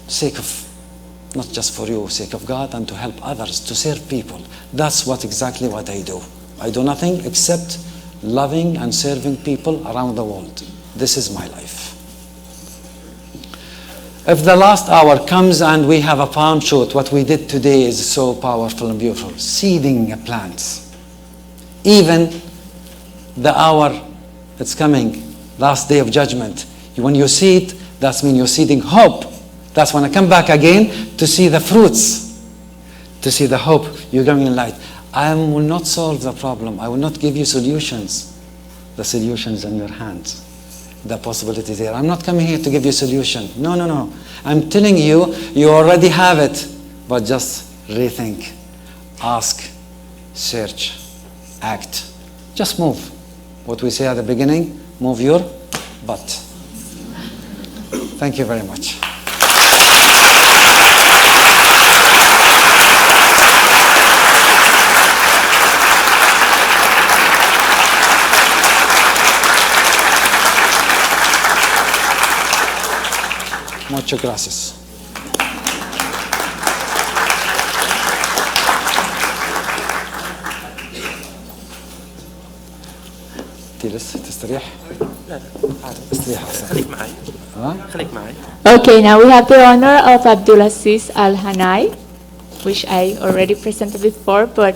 sake of, not just for you, sake of God, and to help others, to serve people. That's exactly what I do. I do nothing except loving and serving people around the world. This is my life. If the last hour comes and we have a palm shoot, what we did today is so powerful and beautiful. Seeding plants. Even the hour that's coming, last day of judgment, when you seed, that means you're seeding hope. That's when I come back again to see the fruits, to see the hope you're giving in light. I will not solve the problem. I will not give you solutions. The solution is in your hands. The possibility is there. I'm not coming here to give you a solution. No, no, no. I'm telling you, you already have it. But just rethink, ask, search, act. Just move. What we say at the beginning, move your butt. Thank you very much. Muchas gracias. تجلس تستريح؟
لا
استريح أحسن.
خليك معي
ها؟
خليك معي.
Okay, now we have the honor of Abdulaziz Al-Hanai, which I already presented before, but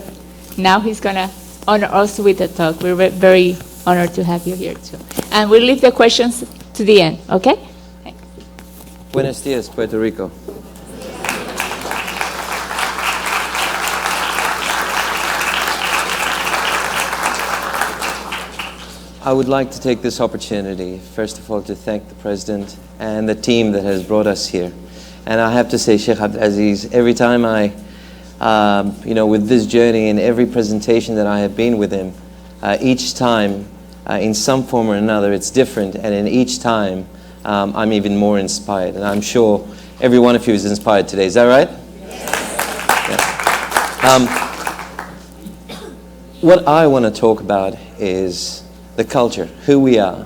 now he's going to honor us with a talk. We're very honored to have you here too. And we'll leave the questions to the end, okay? Thanks.
Buenos dias, Puerto Rico. I would like to take this opportunity, first of all, to thank the President and the team that has brought us here. And I have to say, Sheikh Abdulaziz, every time with this journey and every presentation that I have been with him, each time, in some form or another, it's different. And in each time, I'm even more inspired. And I'm sure every one of you is inspired today. Is that right? Yes. Yeah. What I want to talk about is the culture, who we are.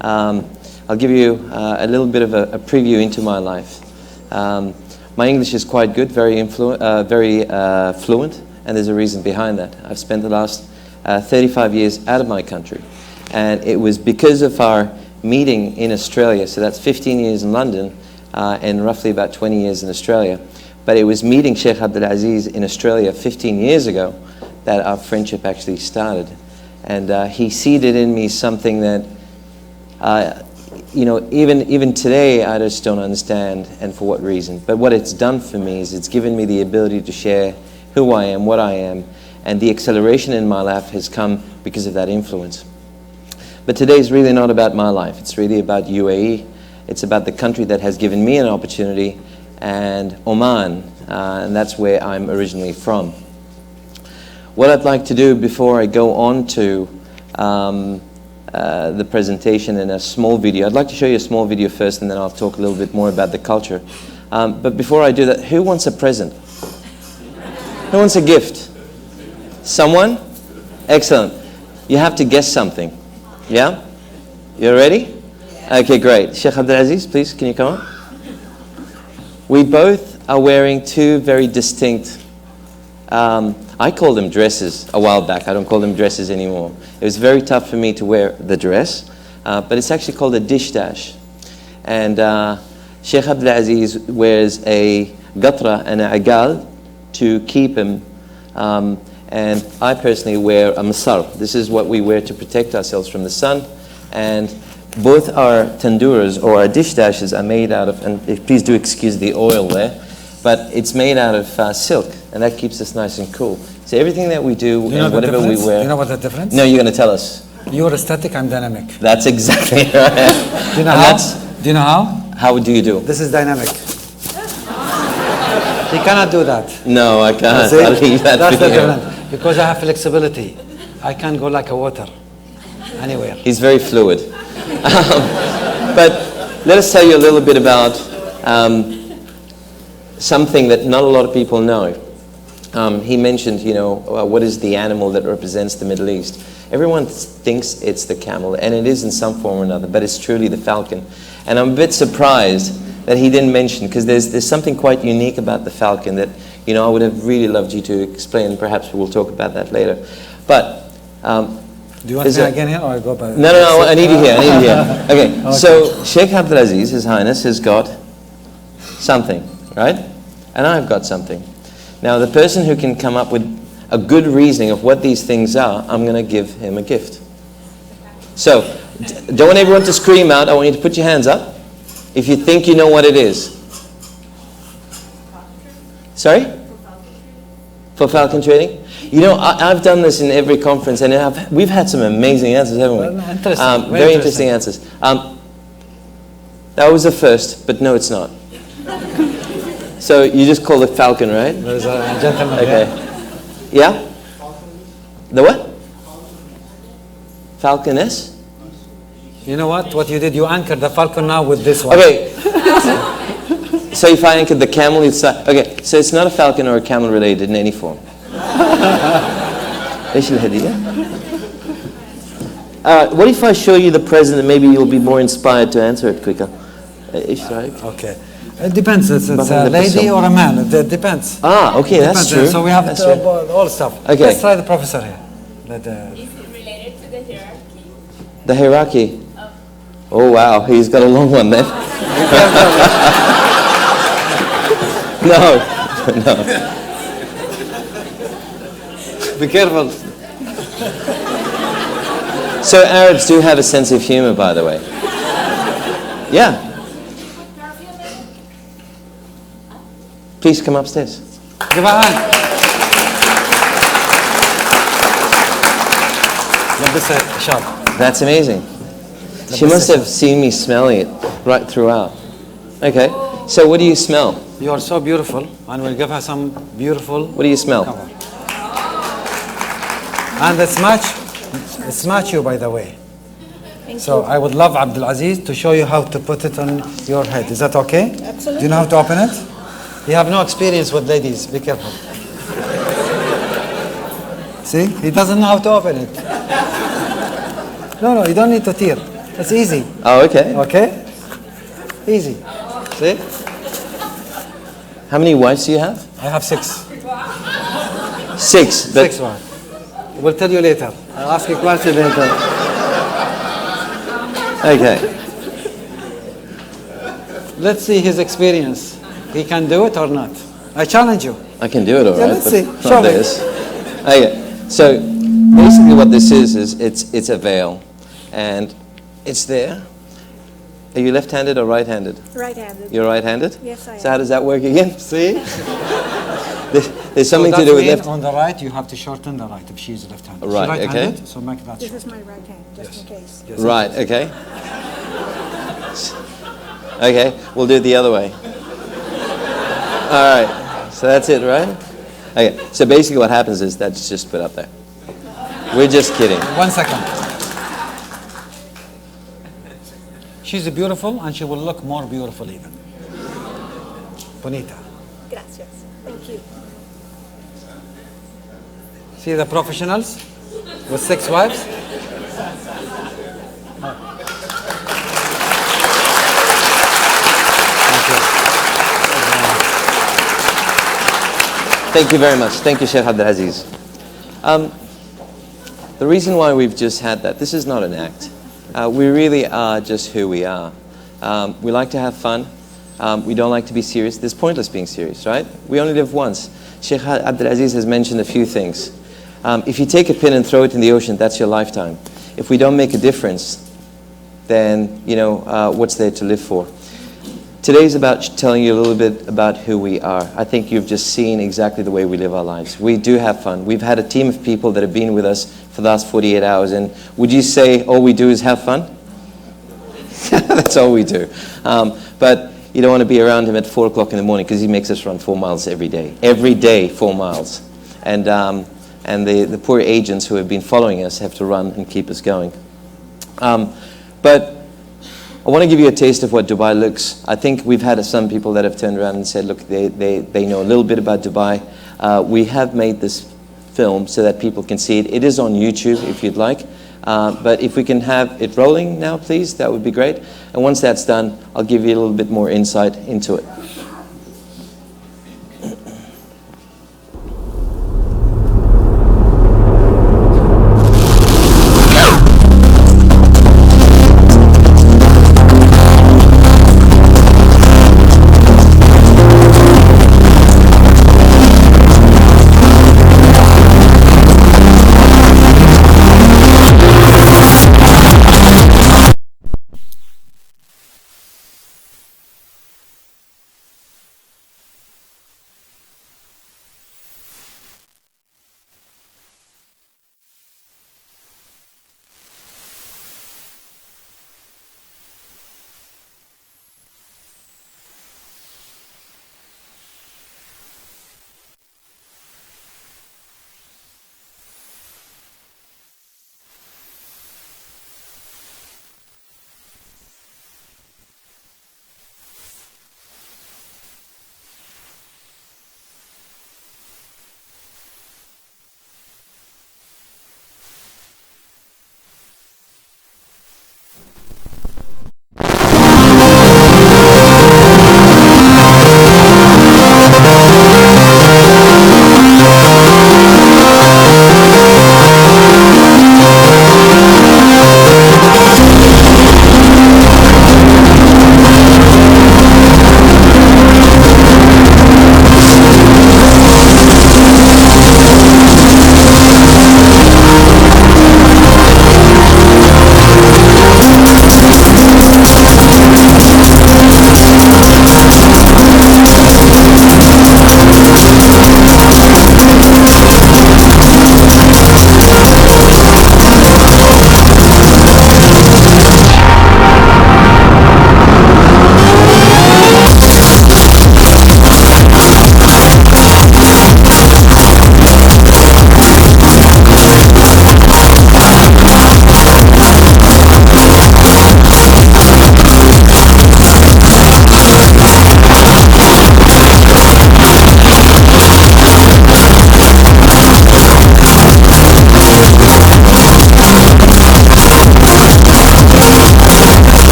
I'll give you a little bit of a preview into my life. My English is quite good, very fluent, and there's a reason behind that. I've spent the last 35 years out of my country, and it was because of our meeting in Australia, so that's 15 years in London, and roughly about 20 years in Australia. But it was meeting Sheikh Abdulaziz in Australia 15 years ago that our friendship actually started. And he seeded in me something that, even today I just don't understand, and for what reason. But what it's done for me is it's given me the ability to share who I am, what I am, and the acceleration in my life has come because of that influence. But today is really not about my life. It's really about UAE. It's about the country that has given me an opportunity, and Oman, and that's where I'm originally from. What I'd like to do before I go on to the presentation in a small video, I'd like to show you a small video first, and then I'll talk a little bit more about the culture. But before I do that, who wants a present? Who wants a gift? Someone? Excellent. You have to guess something. Yeah? You ready? Okay, great. Sheikh Abdulaziz, please, can you come on? We both are wearing two very distinct, I called them dresses a while back. I don't call them dresses anymore. It was very tough for me to wear the dress, but it's actually called a dish dash. And Sheikh Abdulaziz wears a gatra and a agal to keep him, and I personally wear a masar. This is what we wear to protect ourselves from the sun. And both our tandoors, or our dish dashes, are made out of, and please do excuse the oil there, but it's made out of silk, and that keeps us nice and cool. So everything that we do, and whatever we wear...
You know what the difference?
No, you're going to tell us.
You're static, I'm dynamic.
That's exactly right.
Do you know how? Do you know how?
How do you do?
This is dynamic. You cannot do that.
No, I can't.
See?
I'll leave that
That's
for
the
you.
difference. Because I have flexibility. I can go like a water, anywhere.
He's very fluid. But let us tell you a little bit about something that not a lot of people know. He mentioned, what is the animal that represents the Middle East? Everyone thinks it's the camel, and it is in some form or another, but it's truly the falcon. And I'm a bit surprised that he didn't mention, because there's something quite unique about the falcon that, I would have really loved you to explain. Perhaps we'll talk about that later. But
do you want me again here, or I go back?
No, I need you here. Okay, so Sheikh Abdulaziz, His Highness, has got something, right? And I've got something. Now, the person who can come up with a good reasoning of what these things are, I'm going to give him a gift. So, don't want everyone to scream out. I want you to put your hands up if you think you know what it is. Sorry? For falcon trading? I've done this in every conference, and we've had some amazing answers, haven't we?
Interesting.
Very interesting answers. That was the first, but no, it's not. So you just call it falcon, right?
There's a gentleman.
Okay. Yeah? The what? Falconess?
You know what? What you did, you anchored the falcon now with this one.
Okay. So if I anchored the camel, it's okay. So it's not a falcon or a camel related in any form. ايش الهدية? What if I show you the present and maybe you'll be more inspired to answer it quicker? ايش رأيك?
Okay. It depends. It's a lady or a man. It depends.
Okay, that's true.
So we have all stuff.
Okay.
Let's try the professor here.
Is it related to the hierarchy?
The hierarchy? Oh wow, he's got a long one then. No.
Be careful.
So Arabs do have a sense of humor, by the way. Yeah. Please come upstairs.
Give a hand. Sharp.
That's amazing. She must have seen me smelling it right throughout. Okay. So what do you smell?
You are so beautiful, and we'll give her some beautiful.
What do you smell?
Cover. And it's match you, by the way. So I would love Abdulaziz to show you how to put it on your head. Is that okay?
Absolutely.
Do you know how to open it? You have no experience with ladies. Be careful. See? He doesn't know how to open it. No, you don't need to tear. It's easy.
Oh, okay.
Okay? Easy. See?
How many wives do you have?
I have 6.
6. But
6 wives. We'll tell you later. I'll ask you a question later.
okay.
Let's see his experience. He can do it or not. I challenge you.
I can do it all right.
Yeah, let's
but
see.
not
Show me.
this. Okay. So basically what this is it's a veil, and it's there. Are you left-handed or right-handed?
Right-handed.
You're right-handed?
Yes, I am.
So how does that work again? See? There's something
So
to do with
that
left.
means on the right, you have to shorten the right if she's left-handed.
Right,
She's right-handed,
okay.
so make that
This
short.
is my right hand, just in case.
Yes.
Right, okay. Okay, we'll do it the other way. All right, so that's it, right? Okay, so basically what happens is that's just put up there. We're just kidding.
1 second. She's beautiful, and she will look more beautiful even. Bonita.
Gracias. Thank you.
See the professionals with 6 wives?
Thank you very much. Thank you, Sheikh Abdulaziz. The reason why we've just had that, this is not an act. We really are just who we are. We like to have fun. We don't like to be serious. It's pointless being serious, right? We only live once. Sheikh Abdulaziz has mentioned a few things. If you take a pin and throw it in the ocean, that's your lifetime. If we don't make a difference, then, you know, what's there to live for? Today's about telling you a little bit about who we are. I think you've just seen exactly the way we live our lives. We do have fun. We've had a team of people that have been with us for the last 48 hours, and would you say all we do is have fun? That's all we do. But you don't want to be around him at 4 o'clock in the morning because he makes us run 4 miles every day. Every day, 4 miles. And the poor agents who have been following us have to run and keep us going. But I want to give you a taste of what Dubai looks. I think we've had some people that have turned around and said, look, they know a little bit about Dubai. We have made this film so that people can see it. It is on YouTube if you'd like. But if we can have it rolling now, please, that would be great. And once that's done, I'll give you a little bit more insight into it.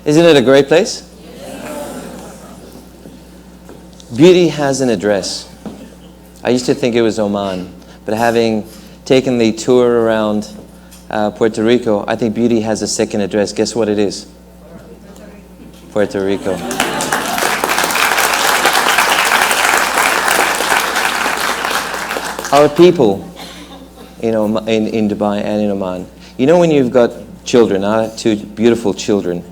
Isn't it a great place? Beauty has an address. I used to think it was Oman, but having taken the tour around Puerto Rico, I think beauty has a second address. Guess what it is? Puerto Rico. Our people, in Dubai and in Oman, you know when you've got children, I have two beautiful children,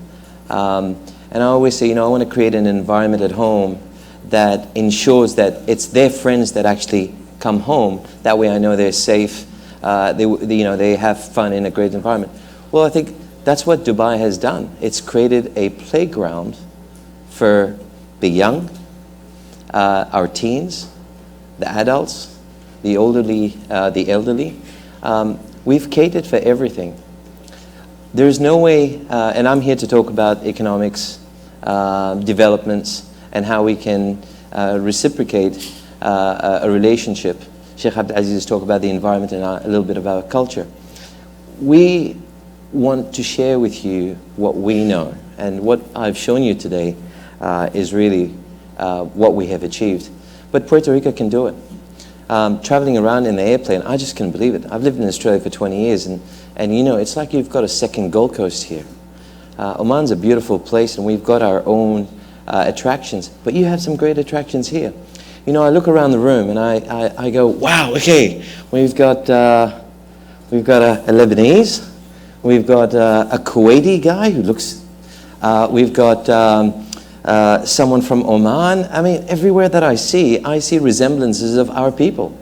and I always say, I want to create an environment at home that ensures that it's their friends that actually come home. That way I know they're safe, they have fun in a great environment. Well, I think that's what Dubai has done. It's created a playground for the young, our teens, the adults, the elderly. We've catered for everything. There's no way, and I'm here to talk about economics, developments, and how we can reciprocate a relationship. Sheikh Abdulaziz talked about the environment and a little bit about our culture. We want to share with you what we know, and what I've shown you today is really what we have achieved. But Puerto Rico can do it. Traveling around in the airplane, I just couldn't believe it. I've lived in Australia for 20 years, and it's like you've got a second Gold Coast here. Oman's a beautiful place, and we've got our own attractions, but you have some great attractions here. I look around the room and I go, wow, okay, we've got a Lebanese, we've got a Kuwaiti guy who looks, we've got someone from Oman. I mean, everywhere that I see resemblances of our people.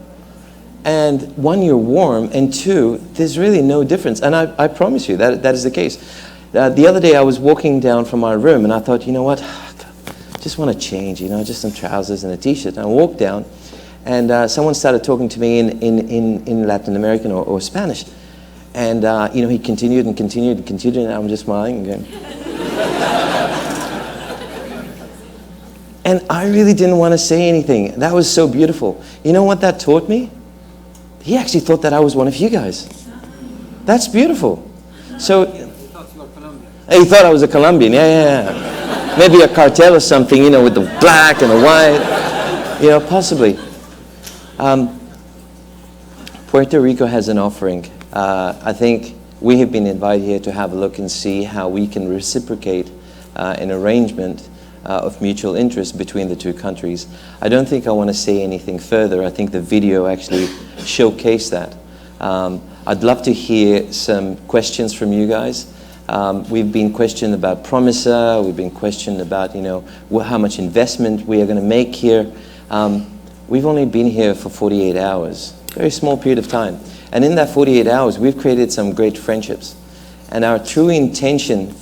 And one, you're warm, and two, there's really no difference. And I promise you that is the case. The other day I was walking down from my room and I thought, you know what, just want to change, just some trousers and a t-shirt. And I walked down and someone started talking to me in Latin American or Spanish. And he continued and continued and continued, and I'm just smiling again. And I really didn't want to say anything. That was so beautiful. You know what that taught me? He actually thought that I was one of you guys. That's beautiful. So he thought I was a Colombian. Yeah. Maybe a cartel or something, with the black and the white. Possibly. Puerto Rico has an offering. I think we have been invited here to have a look and see how we can reciprocate an arrangement of mutual interest between the two countries. I don't think I want to say anything further. I think the video actually showcased that. I'd love to hear some questions from you guys. We've been questioned about PROMISA, we've been questioned about how much investment we are going to make here. We've only been here for 48 hours, very small period of time. And in that 48 hours, we've created some great friendships. And our true intention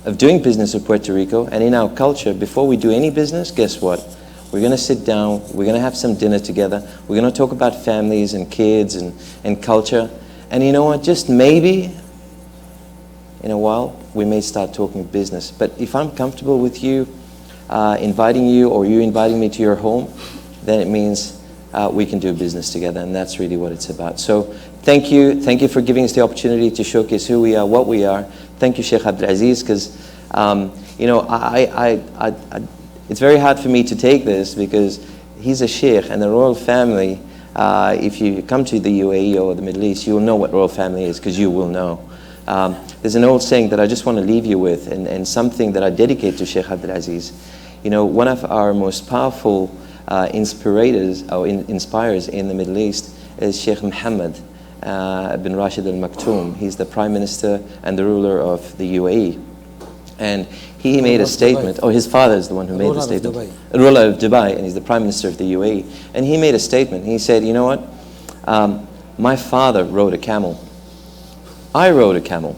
of doing business with Puerto Rico, and in our culture, before we do any business, guess what? We're going to sit down, we're going to have some dinner together, we're going to talk about families and kids and culture. And you know what, just maybe in a while, we may start talking business. But if I'm comfortable with you, inviting you, or you inviting me to your home, then it means we can do business together, and that's really what it's about. So thank you for giving us the opportunity to showcase who we are, what we are. Thank you, Sheikh Abdulaziz, because it's very hard for me to take this because he's a sheikh, and the royal family, if you come to the UAE or the Middle East, you'll know what royal family is, because you will know. There's an old saying that I just want to leave you with, and something that I dedicate to Sheikh Abdulaziz. One of our most powerful inspirers in the Middle East is Sheikh Mohammed bin Rashid Al Maktoum. He's the Prime Minister and the ruler of the UAE. And he made a statement. Oh, his father is the one who made the statement. The ruler of Dubai, and he's the Prime Minister of the UAE. And he made a statement. He said, you know what? My father rode a camel. I rode a camel.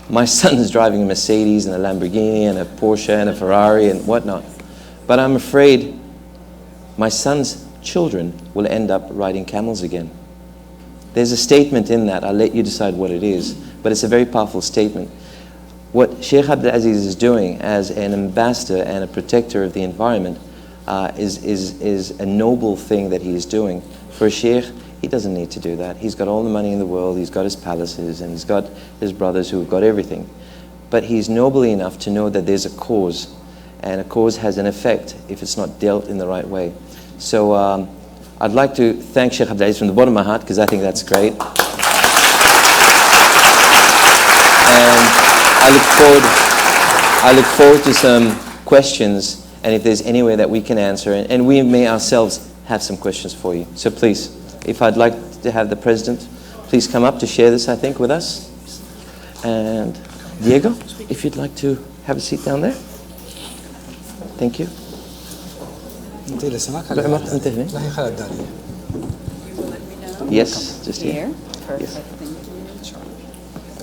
My son is driving a Mercedes and a Lamborghini and a Porsche and a Ferrari and whatnot. But I'm afraid my son's children will end up riding camels again. There's a statement in that. I'll let you decide what it is. But it's a very powerful statement. What Sheikh Abdulaziz is doing as an ambassador and a protector of the environment is a noble thing that he's doing. For a sheikh, he doesn't need to do that. He's got all the money in the world, he's got his palaces, and he's got his brothers who've got everything. but he's noble enough to know that there's a cause, and a cause has an effect if it's not dealt in the right way. So I'd like to thank Sheikh Abdulaziz from the bottom of my heart, because I think that's great. And I look forward to some questions, and if there's any way that we can answer, and we may ourselves have some questions for you. So please, if I'd like to have the President please come up to share this, I think, with us. And Diego, if you'd like to have a seat down there. Thank you. Yes, just here.
Perfect.
Yes.
Thank you.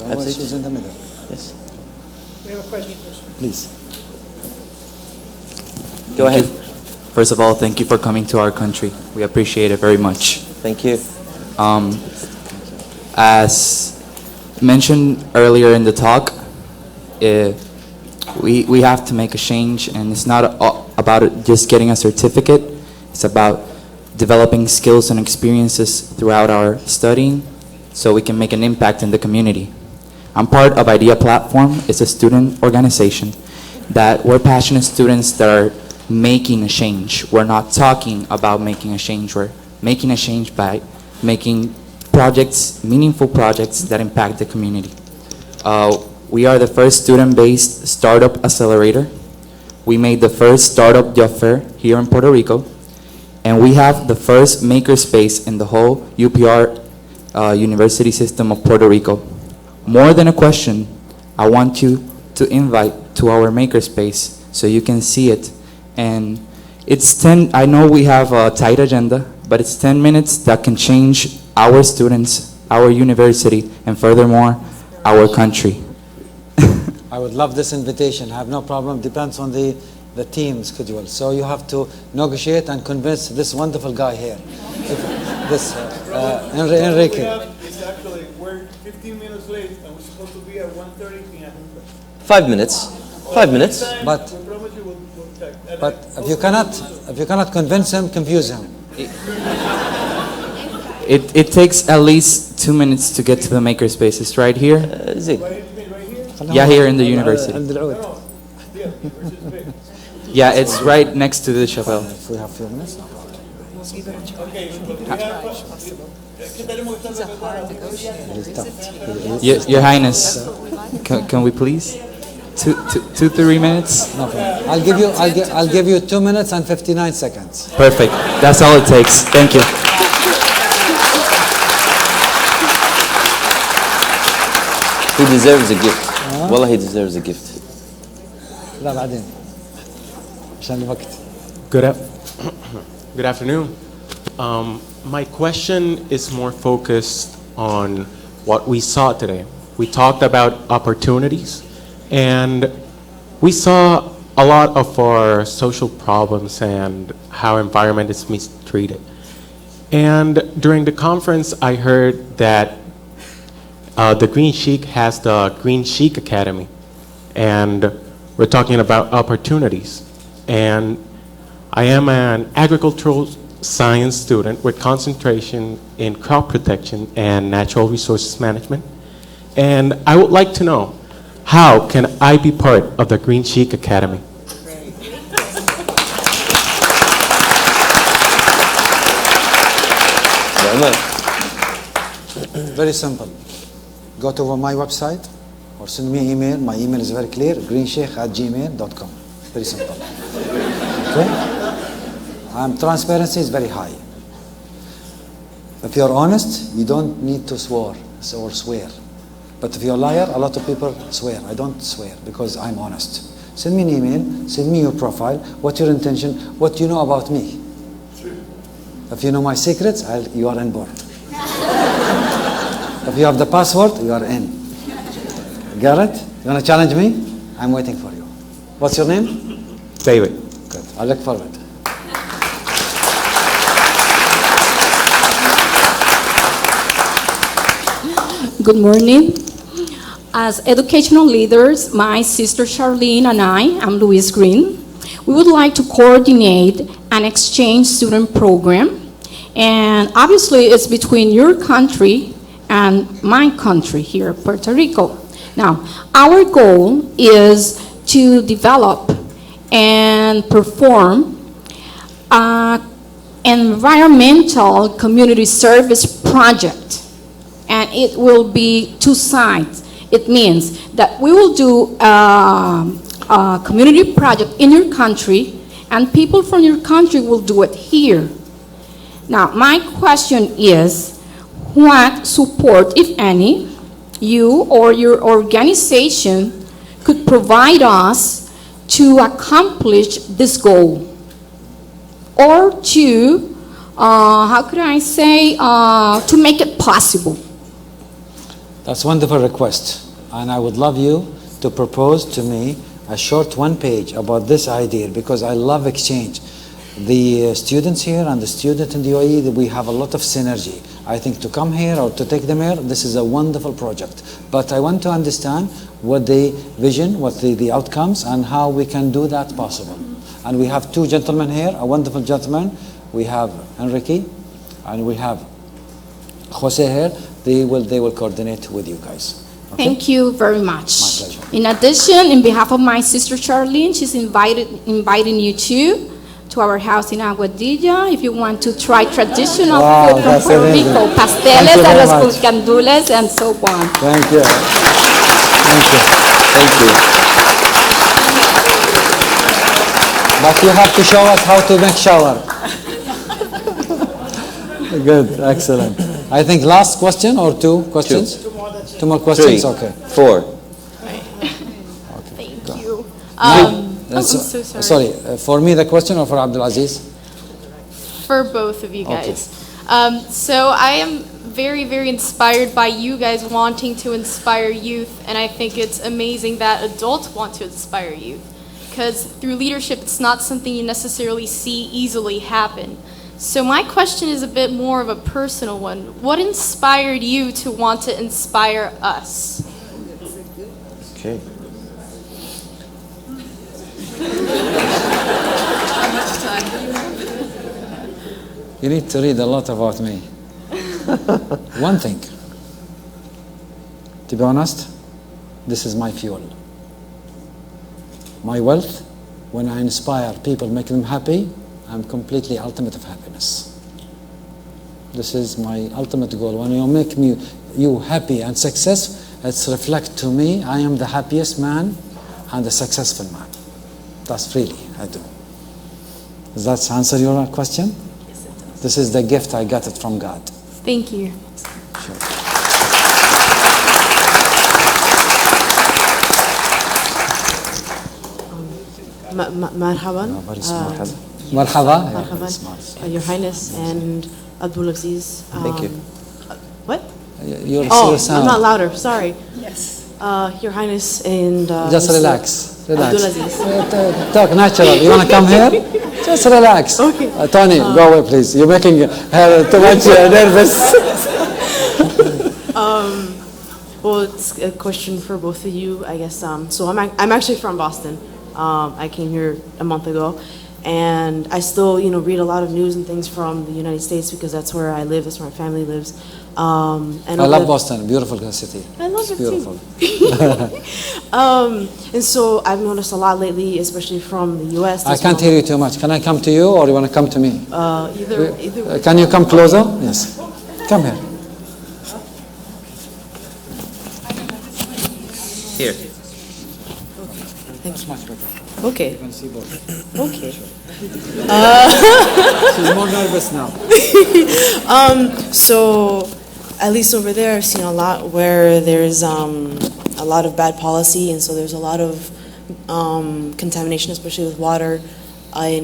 Have a seat.
She's in the middle.
Yes.
We have a question.
Please.
Go ahead.
First of all, thank you for coming to our country. We appreciate it very much.
Thank you.
As mentioned earlier in the talk, we have to make a change, and it's not about just getting a certificate. It's about developing skills and experiences throughout our studying so we can make an impact in the community. I'm part of IDEA Platform. It's a student organization that we're passionate students that are making a change. We're not talking about making a change. We're making a change by making projects, meaningful projects that impact the community. We are the first student-based startup accelerator. We made the first startup job fair here in Puerto Rico, and we have the first makerspace in the whole UPR university system of Puerto Rico. More than a question, I want you to invite to our makerspace so you can see it. And it's 10, I know we have a tight agenda, but it's 10 minutes that can change our students, our university, and furthermore, our country.
I would love this invitation. I have no problem. Depends on the team schedule. So you have to negotiate and convince this wonderful guy here. Enrique.
It's actually, we're 15 minutes late and we're supposed to be at 1:30 p.m.
5 minutes. 5 minutes.
But
We promise you we'll check. And
but if you cannot convince him, confuse him.
It takes at least 2 minutes to get to the makerspace. It's right here.
Zig.
right here?
Yeah, here in the university.
عند العود.
No. Yeah, where's his face?
Yeah, it's right next to the chapel.
If we have few minutes, no problem.
Okay, but we have, ¿qué tenemos que estar
Your Highness, can we please? 3 minutes?
No problem. I'll give you 2 minutes and 59 seconds.
Perfect. That's all it takes. Thank you.
He deserves a gift. Wallah, he deserves a gift.
لا بعدين. عشان الوقت.
Good afternoon. My question is more focused on what we saw today. We talked about opportunities, and we saw a lot of our social problems and how environment is mistreated. And during the conference, I heard that the Green Sheik has the Green Sheik Academy, and we're talking about opportunities. And I am an agricultural science student with concentration in crop protection and natural resources management. And I would like to know, how can I be part of the Green Sheik Academy?
Very simple. Go to my website or send me email. My email is very clear, greensheikh@gmail.com. Very simple. Okay? Transparency is very high. If you're honest, you don't need to swear. But if you're a liar, a lot of people swear. I don't swear because I'm honest. Send me an email, send me your profile, what's your intention, what you know about me. If you know my secrets, you are in board. If you have the password, you are in. Got it? You want to challenge me? I'm waiting for you. What's your name?
David.
Good. I look forward.
Good morning. As educational leaders, my sister Charlene and I'm Louise Green, we would like to coordinate an exchange student program. And obviously it's between your country and my country here, Puerto Rico. Now, our goal is to develop and perform an environmental community service project. And it will be two sides. It means that we will do a community project in your country, and people from your country will do it here. Now, my question is, what support, if any, you or your organization could provide us to accomplish this goal? Or to, how could I say, to make it possible?
That's a wonderful request. And I would love you to propose to me a short one page about this idea, because I love exchange. The students here and the student in the UAE, we have a lot of synergy. I think to come here or to take them here, this is a wonderful project. But I want to understand what the vision, what the outcomes, and how we can do that possible. And we have two gentlemen here, a wonderful gentleman. We have Enrique and we have Jose here. They will coordinate with you guys. Okay?
Thank you very much.
My pleasure.
In addition, in behalf of my sister Charlene, she's inviting you to our house in Aguadilla if you want to try traditional food from Puerto Rico, pasteles, arroz con gandules, and so on.
Thank you. Thank you.
Thank you.
But you have to show us how to make shower. Good, excellent. I think last question or two questions? Two more questions?
Three.
Okay.
4.
Thank you.
I'm
so sorry.
For me the question or for Abdulaziz?
For both of you
Okay.
guys. So I am very, very inspired by you guys wanting to inspire youth, and I think it's amazing that adults want to inspire youth. Because through leadership, it's not something you necessarily see easily happen. So my question is a bit more of a personal one. What inspired you to want to inspire us?
Okay.
You need to read a lot about me. One thing, to be honest, this is my fuel. My wealth, when I inspire people, make them happy, I'm completely ultimate of happiness. This is my ultimate goal. When you make you happy and success, it's reflect to me, I am the happiest man and the successful man. That's freely, I do. Does that answer your question?
Yes, it does.
This is the gift, I got it from God.
Thank you.
Sure.
Marhaban.
Very smart. Marhaba.
Marhaban. Your Highness and Abdulaziz.
Thank you.
What?
You're
Oh,
sound.
I'm not louder. Sorry. Yes. Your Highness and
Just
Mr.
relax. Relax.
Abdulaziz.
Talk natural. You want to come here? Just relax.
Okay.
Tony, go away, please. You're making her too much nervous.
Well, it's a question for both of you, I guess. So I'm actually from Boston. I came here a month ago, and I still, read a lot of news and things from the United States because that's where I live. That's where my family lives. And
I love Boston. Beautiful city.
I love
It's
it
beautiful.
too. And so I've noticed a lot lately, especially from the U.S.
I can't hear you too much. Can I come to you, or you want to come to me?
Either way.
Can you come closer? Yes. Come here.
Here.
That's much better.
Okay.
You can see both.
Okay.
She's more nervous now.
So, at least over there, I've seen a lot where there's a lot of bad policy, and so there's a lot of contamination, especially with water. I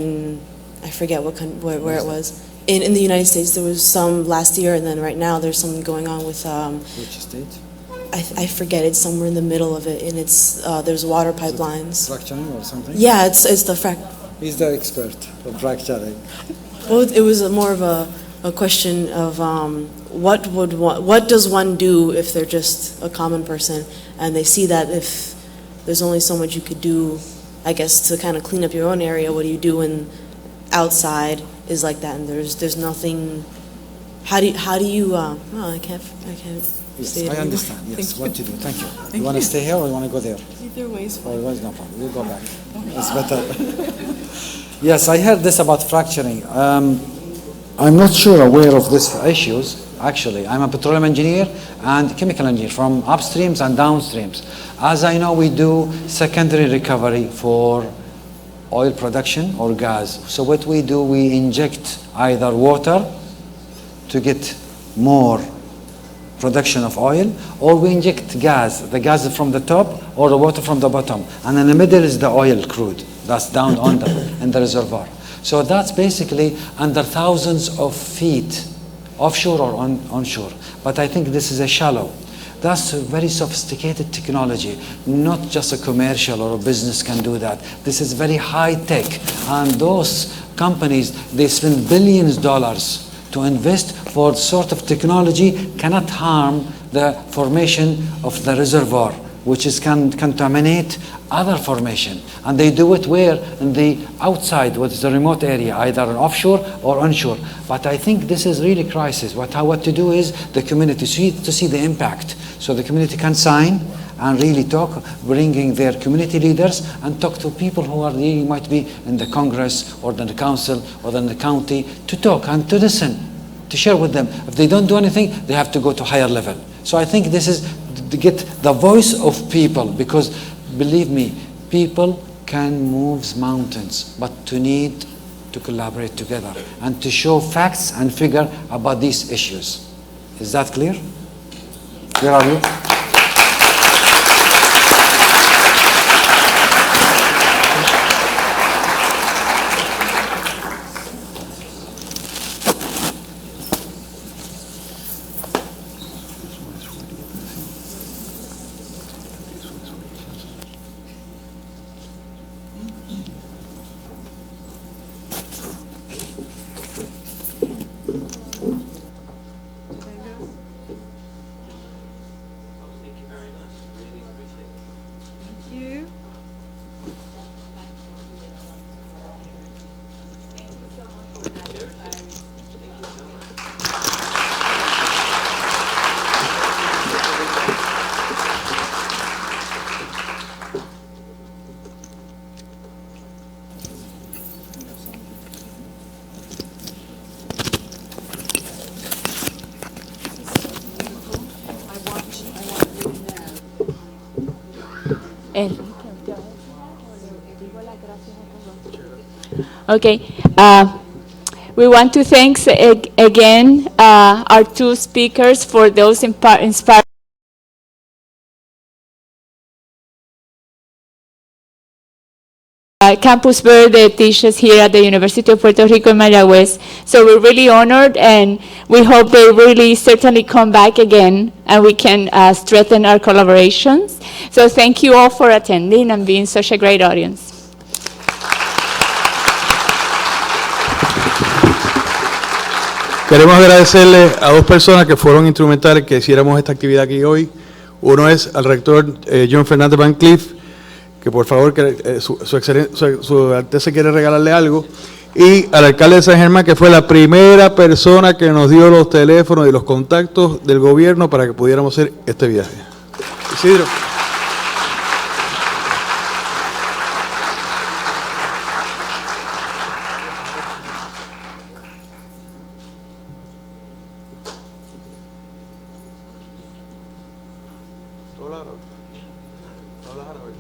forget where it was. In the United States, there was some last year, and then right now there's something going on with.
Which state?
I forget. It's somewhere in the middle of it, and it's there's water pipelines.
Fracturing or something?
Yeah, it's the
He's the expert of fracturing.
Well, it was more of a question of what does one do if they're just a common person and they see that if there's only so much you could do, I guess, to kind of clean up your own area. What do you do when outside is like that and there's nothing? How do you? Oh, I can't.
Yes,
Stay
I
there.
understand. Yes,
Thank
what
you.
to do. Thank you.
Thank
You want to
you.
stay here or you want to go there?
Either way is
Or
fine.
was no problem. We'll go back. It's better. Yes, I heard this about fracturing. I'm not sure aware of these issues. Actually, I'm a petroleum engineer and chemical engineer from upstreams and downstreams. As I know, we do secondary recovery for oil production or gas. So what we do, we inject either water to get more production of oil, or we inject gas. The gas is from the top or the water from the bottom. And in the middle is the oil crude that's down under in the reservoir. So that's basically under thousands of feet, offshore or onshore. But I think this is a shallow. That's a very sophisticated technology, not just a commercial or a business can do that. This is very high tech, and those companies, they spend billions of dollars to invest for sort of technology cannot harm the formation of the reservoir, which can contaminate other formation. And they do it where? In the outside, what is the remote area, either offshore or onshore. But I think this is really crisis. What to do is the community to see the impact. So the community can sign and really talk, bringing their community leaders and talk to people who are really might be in the Congress or in the council or in the county to talk and to listen, to share with them. If they don't do anything, they have to go to higher level. So I think this is to get the voice of people, because believe me, people can move mountains, but to need to collaborate together and to show facts and figure about these issues. Is that clear? Where are you?
Okay. We want to thank again our two speakers for those inspired. Campus Verde teaches here at the University of Puerto Rico in Mayagüez. So we're really honored, and we hope they really certainly come back again and we can strengthen our collaborations. So thank you all for attending and being such a great audience.
Queremos agradecerle a dos personas que fueron instrumentales que hiciéramos esta actividad aquí hoy. Uno es al rector John Fernández Van Cliff, que por favor su Alteza quiere regalarle algo, y al alcalde de San Germán, que fue la primera persona que nos dio los teléfonos y los contactos del gobierno para que pudiéramos hacer este viaje. Isidro. ¿Hablas árabe?